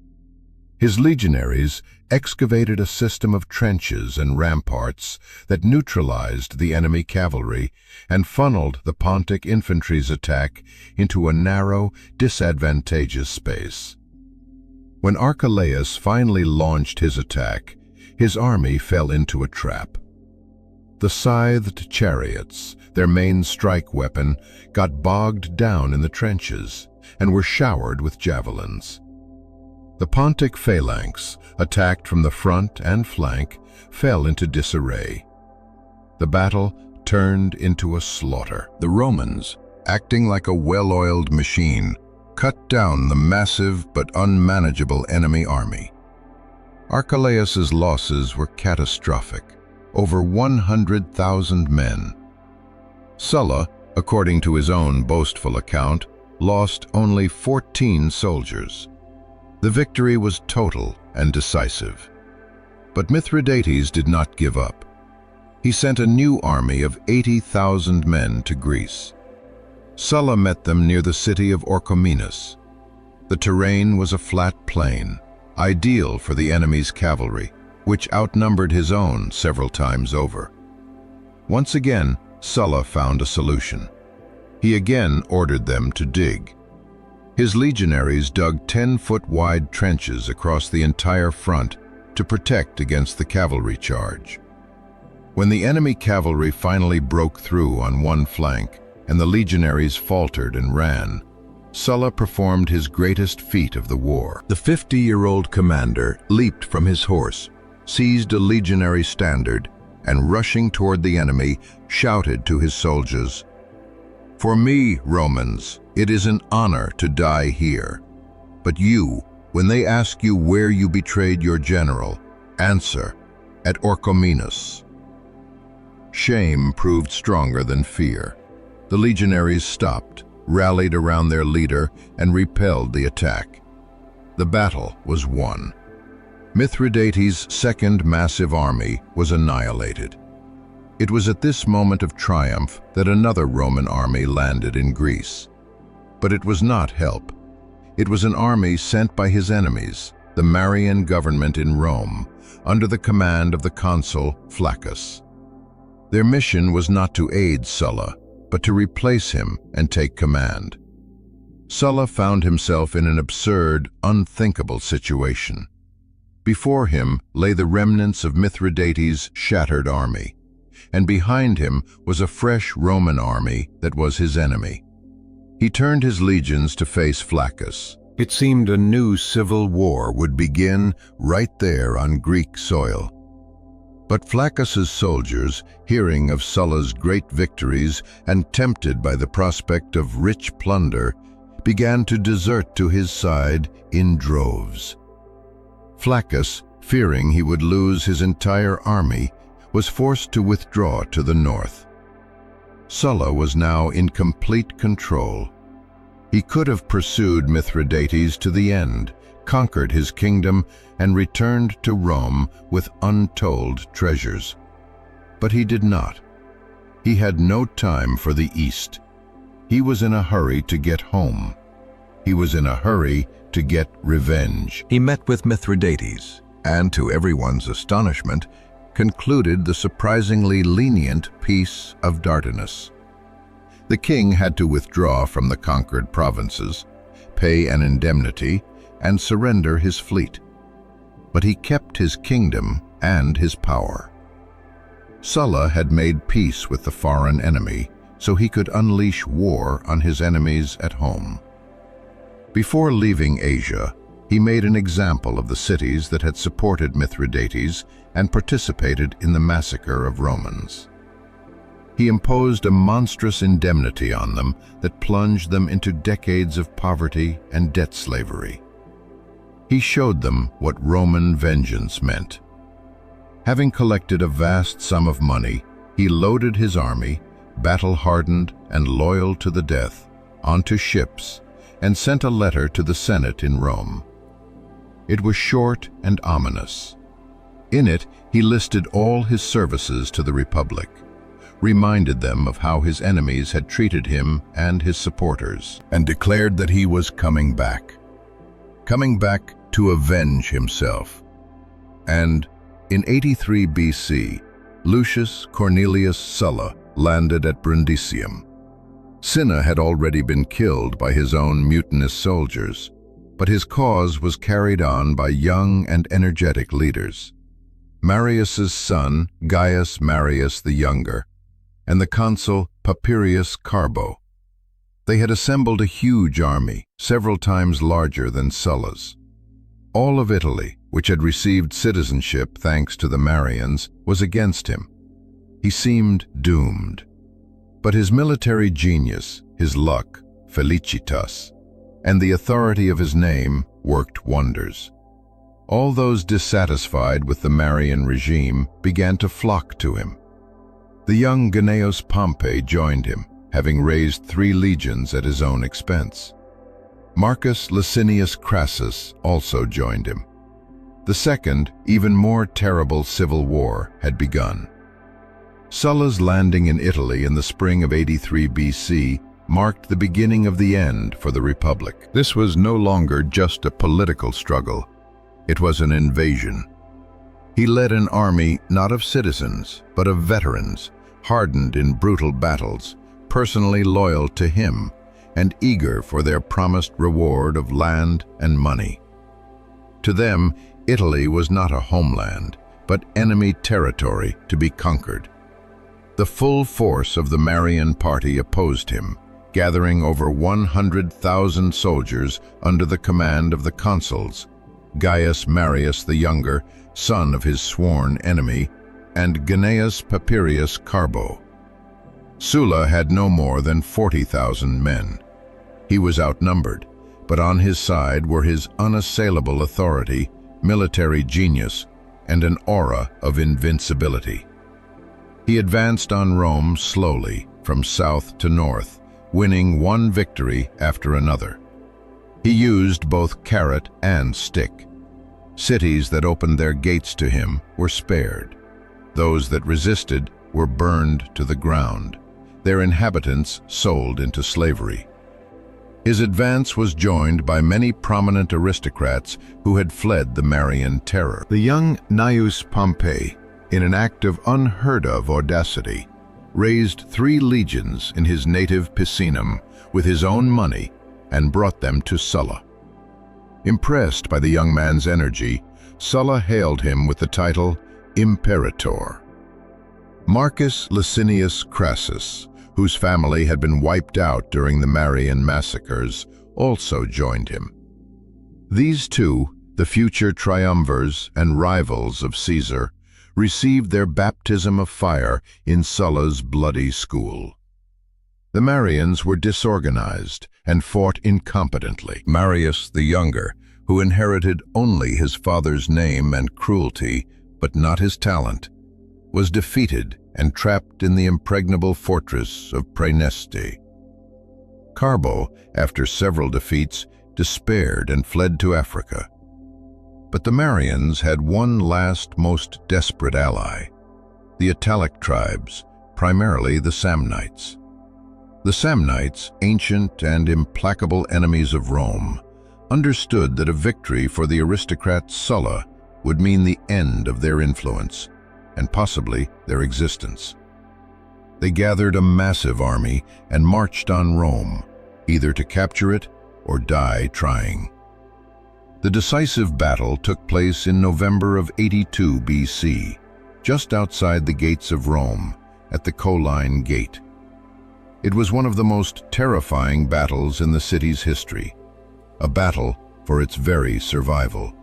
His legionaries excavated a system of trenches and ramparts that neutralized the enemy cavalry and funneled the Pontic infantry's attack into a narrow, disadvantageous space. When Archelaus finally launched his attack, his army fell into a trap. The scythed chariots, their main strike weapon, got bogged down in the trenches and were showered with javelins. The Pontic phalanx, attacked from the front and flank, fell into disarray. The battle turned into a slaughter. The Romans, acting like a well-oiled machine, cut down the massive but unmanageable enemy army. Archelaus's losses were catastrophic, over 100,000 men. Sulla, according to his own boastful account, lost only 14 soldiers. The victory was total and decisive. But Mithridates did not give up. He sent a new army of 80,000 men to Greece. Sulla met them near the city of Orchomenus. The terrain was a flat plain, ideal for the enemy's cavalry, which outnumbered his own several times over. Once again, Sulla found a solution. He again ordered them to dig. His legionaries dug 10-foot-wide trenches across the entire front to protect against the cavalry charge. When the enemy cavalry finally broke through on one flank and the legionaries faltered and ran, Sulla performed his greatest feat of the war. The 50-year-old commander leaped from his horse, seized a legionary standard, and rushing toward the enemy, shouted to his soldiers, "For me, Romans, it is an honor to die here. But you, when they ask you where you betrayed your general, answer, at Orchomenus." Shame proved stronger than fear. The legionaries stopped, rallied around their leader, and repelled the attack. The battle was won. Mithridates' second massive army was annihilated. It was at this moment of triumph that another Roman army landed in Greece. But it was not help. It was an army sent by his enemies, the Marian government in Rome, under the command of the consul Flaccus. Their mission was not to aid Sulla, but to replace him and take command. Sulla found himself in an absurd, unthinkable situation. Before him lay the remnants of Mithridates' shattered army, and behind him was a fresh Roman army that was his enemy. He turned his legions to face Flaccus. It seemed a new civil war would begin right there on Greek soil. But Flaccus's soldiers, hearing of Sulla's great victories and tempted by the prospect of rich plunder, began to desert to his side in droves. Flaccus, fearing he would lose his entire army, was forced to withdraw to the north. Sulla was now in complete control. He could have pursued Mithridates to the end, conquered his kingdom, and returned to Rome with untold treasures. But he did not. He had no time for the East. He was in a hurry to get home. He was in a hurry to get revenge. He met with Mithridates, and to everyone's astonishment, concluded the surprisingly lenient Peace of Dardanus. The king had to withdraw from the conquered provinces, pay an indemnity, and surrender his fleet. But he kept his kingdom and his power. Sulla had made peace with the foreign enemy so he could unleash war on his enemies at home. Before leaving Asia, he made an example of the cities that had supported Mithridates and participated in the massacre of Romans. He imposed a monstrous indemnity on them that plunged them into decades of poverty and debt slavery. He showed them what Roman vengeance meant. Having collected a vast sum of money, he loaded his army, battle-hardened and loyal to the death, onto ships and sent a letter to the Senate in Rome. It was short and ominous. In it, he listed all his services to the Republic, reminded them of how his enemies had treated him and his supporters, and declared that he was coming back to avenge himself. And in 83 BC, Lucius Cornelius Sulla landed at Brundisium. Cinna had already been killed by his own mutinous soldiers, but his cause was carried on by young and energetic leaders. Marius's son, Gaius Marius the Younger, and the consul Papirius Carbo. They had assembled a huge army, several times larger than Sulla's. All of Italy, which had received citizenship thanks to the Marians, was against him. He seemed doomed. But his military genius, his luck, felicitas, and the authority of his name worked wonders. All those dissatisfied with the Marian regime began to flock to him. The young Gnaeus Pompey joined him, having raised 3 legions at his own expense. Marcus Licinius Crassus also joined him. The second, even more terrible civil war had begun. Sulla's landing in Italy in the spring of 83 BC marked the beginning of the end for the Republic. This was no longer just a political struggle. It was an invasion. He led an army not of citizens, but of veterans, hardened in brutal battles, personally loyal to him, and eager for their promised reward of land and money. To them, Italy was not a homeland, but enemy territory to be conquered. The full force of the Marian party opposed him, gathering over 100,000 soldiers under the command of the consuls, Gaius Marius the Younger, son of his sworn enemy, and Gnaeus Papirius Carbo. Sulla had no more than 40,000 men. He was outnumbered, but on his side were his unassailable authority, military genius, and an aura of invincibility. He advanced on Rome slowly, from south to north, winning one victory after another. He used both carrot and stick. Cities that opened their gates to him were spared. Those that resisted were burned to the ground, their inhabitants sold into slavery. His advance was joined by many prominent aristocrats who had fled the Marian Terror. The young Gnaeus Pompey, in an act of unheard-of audacity, raised 3 legions in his native Picenum with his own money and brought them to Sulla. Impressed by the young man's energy, Sulla hailed him with the title Imperator. Marcus Licinius Crassus, whose family had been wiped out during the Marian massacres, also joined him. These two, the future triumvirs and rivals of Caesar, received their baptism of fire in Sulla's bloody school. The Marians were disorganized and fought incompetently. Marius the Younger, who inherited only his father's name and cruelty, but not his talent, was defeated and trapped in the impregnable fortress of Praeneste. Carbo, after several defeats, despaired and fled to Africa. But the Marians had one last, most desperate ally, the Italic tribes, primarily the Samnites. The Samnites, ancient and implacable enemies of Rome, understood that a victory for the aristocrat Sulla would mean the end of their influence, and possibly their existence. They gathered a massive army and marched on Rome, either to capture it or die trying. The decisive battle took place in November of 82 BC, just outside the gates of Rome, at the Colline Gate. It was one of the most terrifying battles in the city's history, a battle for its very survival.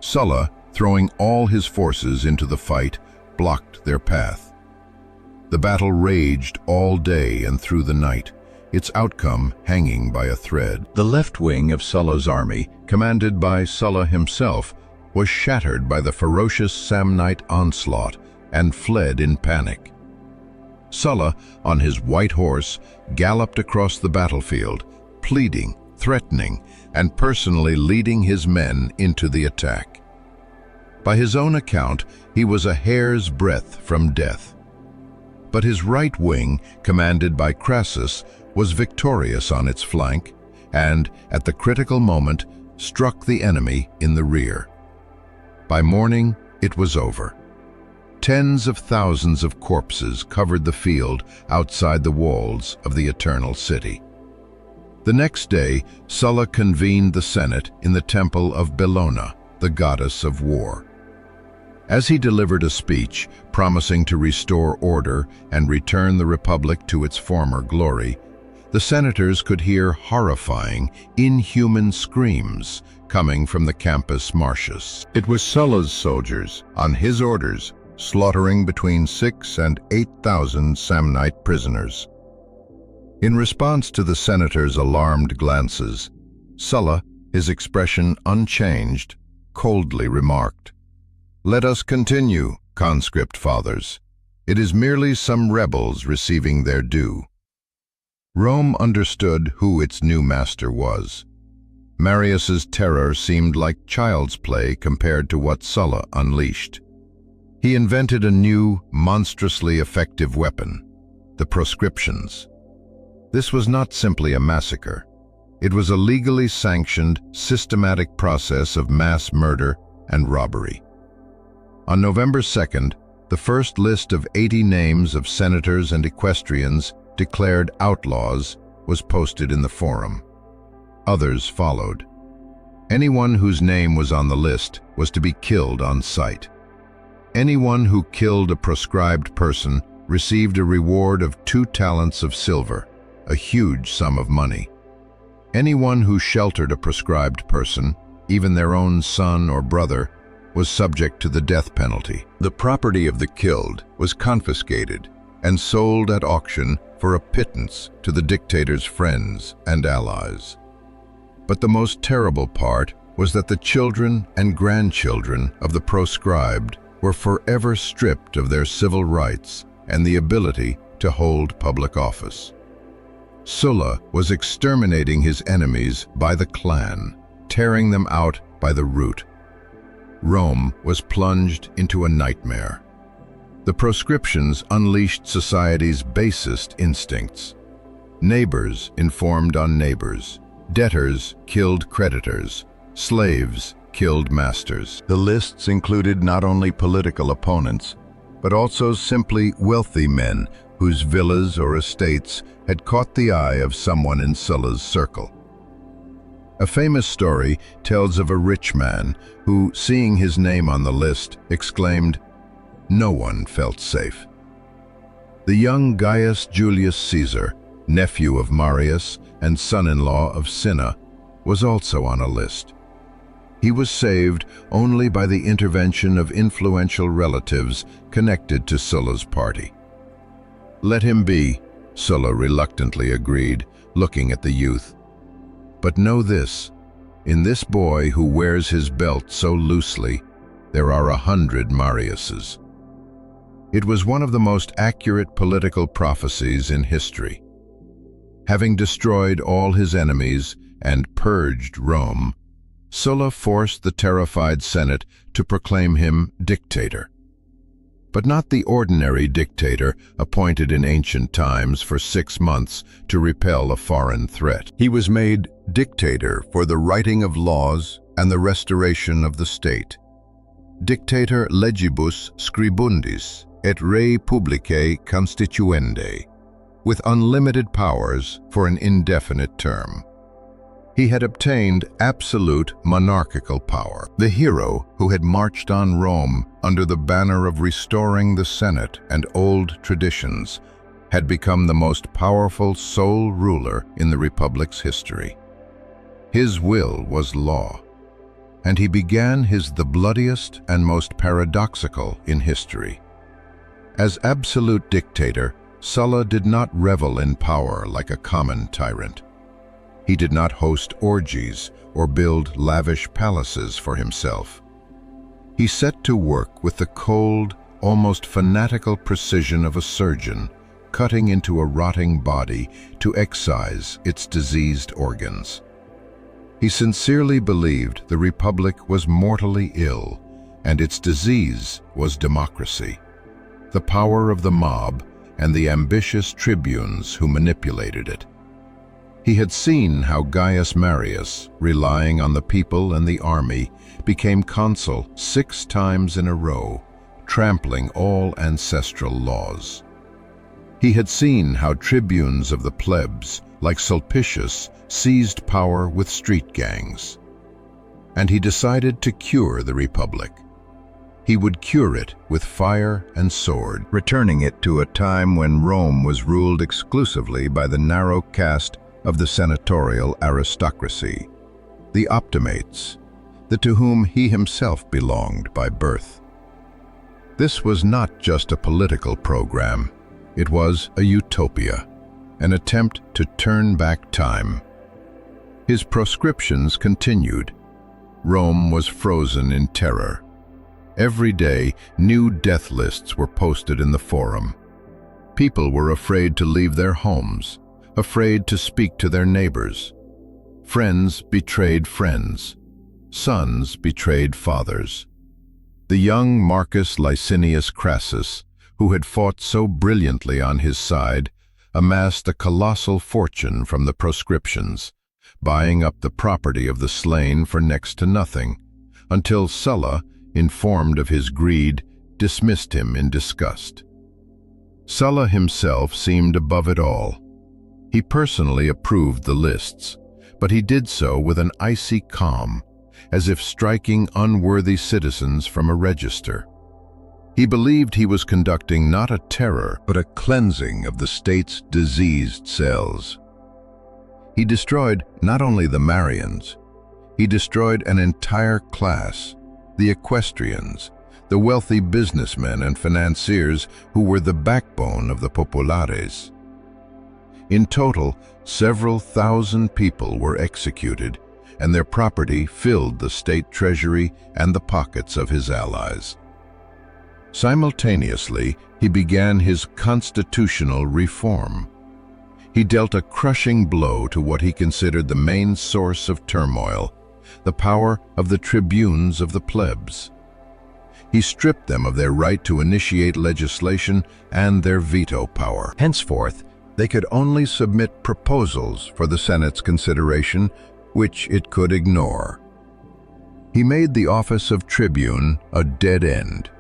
Sulla, throwing all his forces into the fight, blocked their path. The battle raged all day and through the night, its outcome hanging by a thread. The left wing of Sulla's army, commanded by Sulla himself, was shattered by the ferocious Samnite onslaught and fled in panic. Sulla, on his white horse, galloped across the battlefield, pleading, threatening, and personally leading his men into the attack. By his own account, he was a hair's breadth from death. But his right wing, commanded by Crassus, was victorious on its flank and, at the critical moment, struck the enemy in the rear. By morning, it was over. Tens of thousands of corpses covered the field outside the walls of the Eternal City. The next day, Sulla convened the Senate in the temple of Bellona, the goddess of war. As he delivered a speech promising to restore order and return the Republic to its former glory, the senators could hear horrifying, inhuman screams coming from the Campus Martius. It was Sulla's soldiers, on his orders, slaughtering between 6,000 and 8,000 Samnite prisoners. In response to the senators' alarmed glances, Sulla, his expression unchanged, coldly remarked, "Let us continue, conscript fathers. It is merely some rebels receiving their due." Rome understood who its new master was. Marius's terror seemed like child's play compared to what Sulla unleashed. He invented a new, monstrously effective weapon, the Proscriptions. This was not simply a massacre. It was a legally sanctioned, systematic process of mass murder and robbery. On November 2nd, the first list of 80 names of senators and equestrians declared outlaws was posted in the forum. Others followed. Anyone whose name was on the list was to be killed on sight. Anyone who killed a proscribed person received a reward of 2 talents of silver, a huge sum of money. Anyone who sheltered a proscribed person, even their own son or brother, was subject to the death penalty. The property of the killed was confiscated and sold at auction for a pittance to the dictator's friends and allies. But the most terrible part was that the children and grandchildren of the proscribed were forever stripped of their civil rights and the ability to hold public office. Sulla was exterminating his enemies by the clan, tearing them out by the root. Rome was plunged into a nightmare. The proscriptions unleashed society's basest instincts. Neighbors informed on neighbors. Debtors killed creditors. Slaves killed masters. The lists included not only political opponents, but also simply wealthy men whose villas or estates had caught the eye of someone in Sulla's circle. A famous story tells of a rich man who, seeing his name on the list, exclaimed, "No one felt safe." The young Gaius Julius Caesar, nephew of Marius and son-in-law of Cinna, was also on a list. He was saved only by the intervention of influential relatives connected to Sulla's party. "Let him be," Sulla reluctantly agreed, looking at the youth. "But know this, in this boy who wears his belt so loosely, there are 100 Mariuses." It was one of the most accurate political prophecies in history. Having destroyed all his enemies and purged Rome, Sulla forced the terrified Senate to proclaim him dictator. But not the ordinary dictator appointed in ancient times for 6 months to repel a foreign threat. He was made dictator for the writing of laws and the restoration of the state. Dictator legibus scribundis, et re publicae constituende, with unlimited powers for an indefinite term. He had obtained absolute monarchical power. The hero who had marched on Rome under the banner of restoring the Senate and old traditions had become the most powerful sole ruler in the Republic's history. His will was law, and he began the bloodiest and most paradoxical in history. As absolute dictator, Sulla did not revel in power like a common tyrant. He did not host orgies or build lavish palaces for himself. He set to work with the cold, almost fanatical precision of a surgeon, cutting into a rotting body to excise its diseased organs. He sincerely believed the Republic was mortally ill, and its disease was democracy, the power of the mob and the ambitious tribunes who manipulated it. He had seen how Gaius Marius, relying on the people and the army, became consul 6 times in a row, trampling all ancestral laws. He had seen how tribunes of the plebs, like Sulpicius, seized power with street gangs. And he decided to cure the Republic. He would cure it with fire and sword, returning it to a time when Rome was ruled exclusively by the narrow caste of the senatorial aristocracy, the optimates, to whom he himself belonged by birth. This was not just a political program, it was a utopia, an attempt to turn back time. His proscriptions continued. Rome was frozen in terror. Every day, new death lists were posted in the forum. People were afraid to leave their homes, afraid to speak to their neighbors. Friends betrayed friends. Sons betrayed fathers. The young Marcus Licinius Crassus, who had fought so brilliantly on his side, amassed a colossal fortune from the proscriptions, buying up the property of the slain for next to nothing, until Sulla, informed of his greed, dismissed him in disgust. Sulla himself seemed above it all. He personally approved the lists, but he did so with an icy calm, as if striking unworthy citizens from a register. He believed he was conducting not a terror, but a cleansing of the state's diseased cells. He destroyed not only the Marians, he destroyed an entire class, the equestrians, the wealthy businessmen and financiers who were the backbone of the populares. In total, several thousand people were executed, and their property filled the state treasury and the pockets of his allies. Simultaneously, he began his constitutional reform. He dealt a crushing blow to what he considered the main source of turmoil, the power of the tribunes of the plebs. He stripped them of their right to initiate legislation and their veto power. Henceforth, they could only submit proposals for the Senate's consideration, which it could ignore. He made the office of tribune a dead end.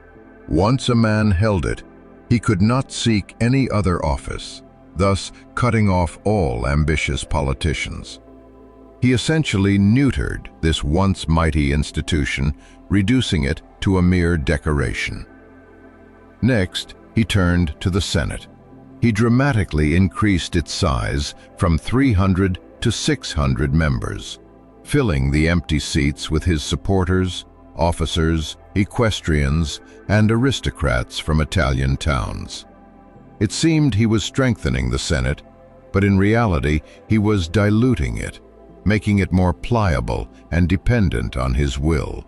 Once a man held it, he could not seek any other office, thus cutting off all ambitious politicians. He essentially neutered this once mighty institution, reducing it to a mere decoration. Next, he turned to the Senate. He dramatically increased its size from 300 to 600 members, filling the empty seats with his supporters, officers, equestrians, and aristocrats from Italian towns. It seemed he was strengthening the Senate, but in reality he was diluting it, making it more pliable and dependent on his will.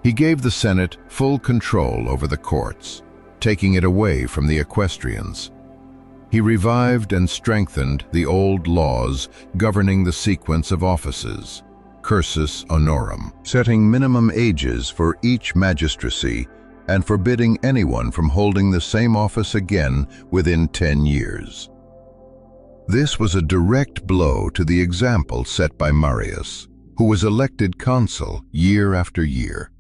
He gave the Senate full control over the courts, taking it away from the equestrians. He revived and strengthened the old laws governing the sequence of offices, cursus honorum, setting minimum ages for each magistracy and forbidding anyone from holding the same office again within 10 years. This was a direct blow to the example set by Marius, who was elected consul year after year.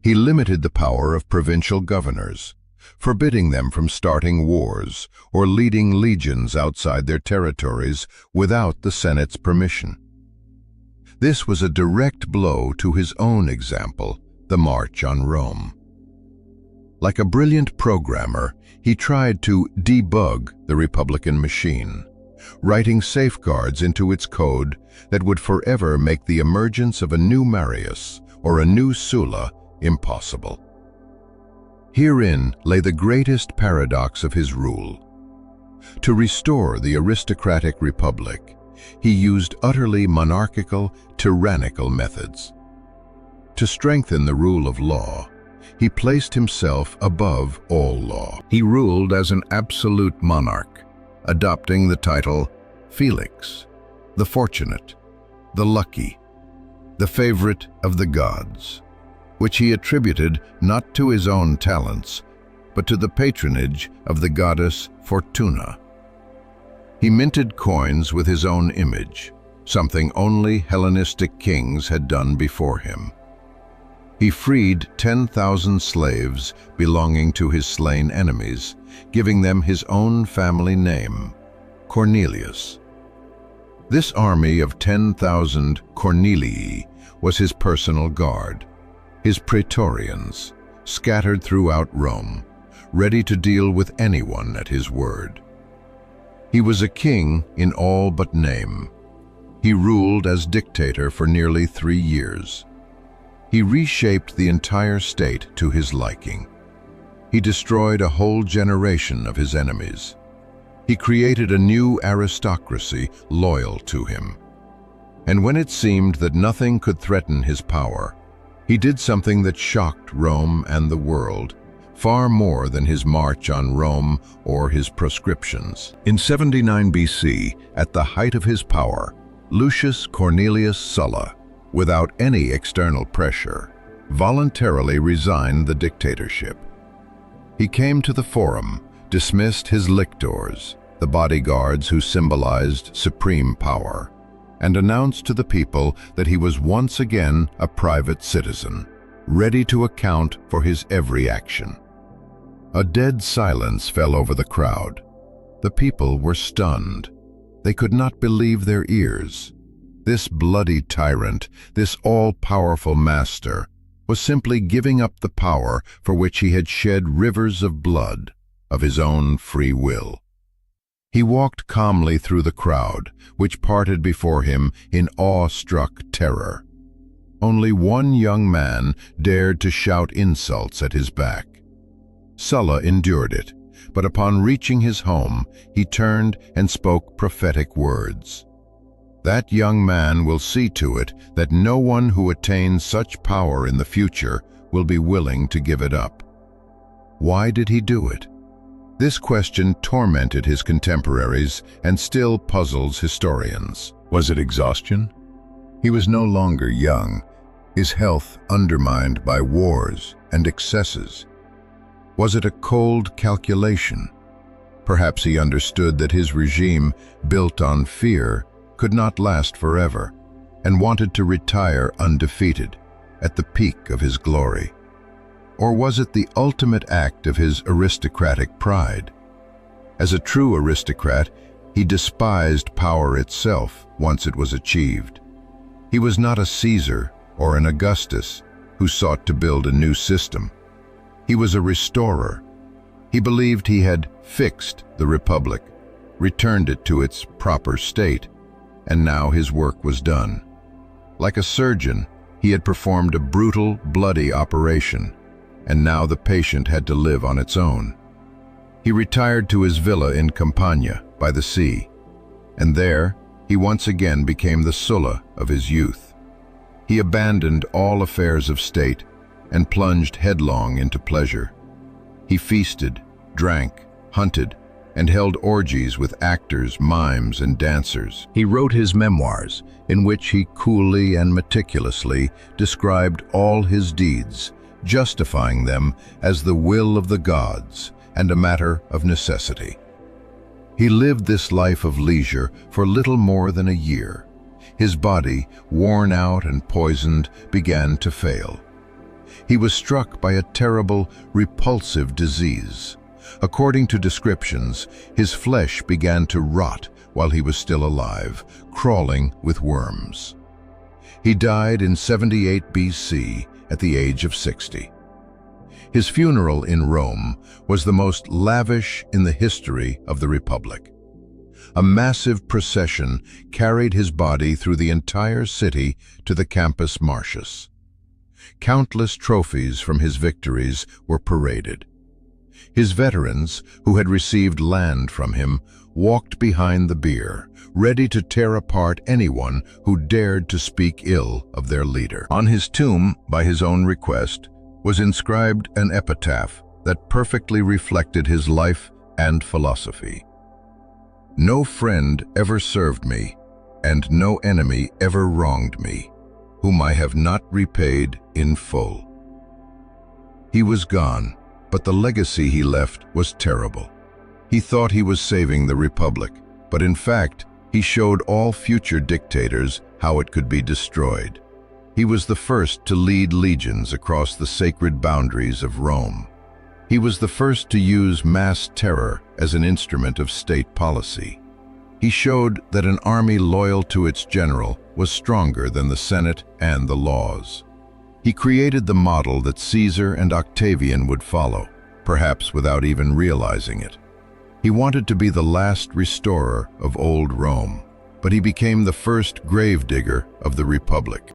He limited the power of provincial governors, forbidding them from starting wars or leading legions outside their territories without the Senate's permission. This was a direct blow to his own example, the March on Rome. Like a brilliant programmer, he tried to debug the Republican machine, writing safeguards into its code that would forever make the emergence of a new Marius or a new Sulla impossible. Herein lay the greatest paradox of his rule. To restore the aristocratic republic, he used utterly monarchical, tyrannical methods. To strengthen the rule of law, he placed himself above all law. He ruled as an absolute monarch, adopting the title Felix, the fortunate, the lucky, the favorite of the gods, which he attributed not to his own talents, but to the patronage of the goddess Fortuna. He minted coins with his own image, something only Hellenistic kings had done before him. He freed 10,000 slaves belonging to his slain enemies, giving them his own family name, Cornelius. This army of 10,000 Cornelii was his personal guard, his praetorians, scattered throughout Rome, ready to deal with anyone at his word. He was a king in all but name. He ruled as dictator for nearly 3 years. He reshaped the entire state to his liking. He destroyed a whole generation of his enemies. He created a new aristocracy loyal to him. And when it seemed that nothing could threaten his power, he did something that shocked Rome and the world, far more than his march on Rome or his proscriptions. In 79 BC, at the height of his power, Lucius Cornelius Sulla, without any external pressure, voluntarily resigned the dictatorship. He came to the forum, dismissed his lictors, the bodyguards who symbolized supreme power, and announced to the people that he was once again a private citizen, ready to account for his every action. A dead silence fell over the crowd. The people were stunned. They could not believe their ears. This bloody tyrant, this all-powerful master, was simply giving up the power for which he had shed rivers of blood, of his own free will. He walked calmly through the crowd, which parted before him in awe-struck terror. Only one young man dared to shout insults at his back. Sulla endured it, but upon reaching his home, he turned and spoke prophetic words. That young man will see to it that no one who attains such power in the future will be willing to give it up. Why did he do it? This question tormented his contemporaries and still puzzles historians. Was it exhaustion? He was no longer young, his health undermined by wars and excesses. Was it a cold calculation? Perhaps he understood that his regime, built on fear, could not last forever, and wanted to retire undefeated, at the peak of his glory. Or was it the ultimate act of his aristocratic pride? As a true aristocrat, he despised power itself once it was achieved. He was not a Caesar or an Augustus who sought to build a new system. He was a restorer. He believed he had fixed the republic, returned it to its proper state, and now his work was done. Like a surgeon, he had performed a brutal, bloody operation, and now the patient had to live on its own. He retired to his villa in Campania by the sea, and there he once again became the Sulla of his youth. He abandoned all affairs of state and plunged headlong into pleasure. He feasted, drank, hunted, and held orgies with actors, mimes, and dancers. He wrote his memoirs, in which he coolly and meticulously described all his deeds, justifying them as the will of the gods and a matter of necessity. He lived this life of leisure for little more than a year. His body, worn out and poisoned, began to fail. He was struck by a terrible, repulsive disease. According to descriptions, his flesh began to rot while he was still alive, crawling with worms. He died in 78 BC at the age of 60. His funeral in Rome was the most lavish in the history of the Republic. A massive procession carried his body through the entire city to the Campus Martius. Countless trophies from his victories were paraded. His veterans, who had received land from him, walked behind the bier, ready to tear apart anyone who dared to speak ill of their leader. On his tomb, by his own request, was inscribed an epitaph that perfectly reflected his life and philosophy. "No friend ever served me, and no enemy ever wronged me, whom I have not repaid in full." He was gone, but the legacy he left was terrible. He thought he was saving the Republic, but in fact, he showed all future dictators how it could be destroyed. He was the first to lead legions across the sacred boundaries of Rome. He was the first to use mass terror as an instrument of state policy. He showed that an army loyal to its general was stronger than the Senate and the laws. He created the model that Caesar and Octavian would follow, perhaps without even realizing it. He wanted to be the last restorer of old Rome, but he became the first gravedigger of the Republic.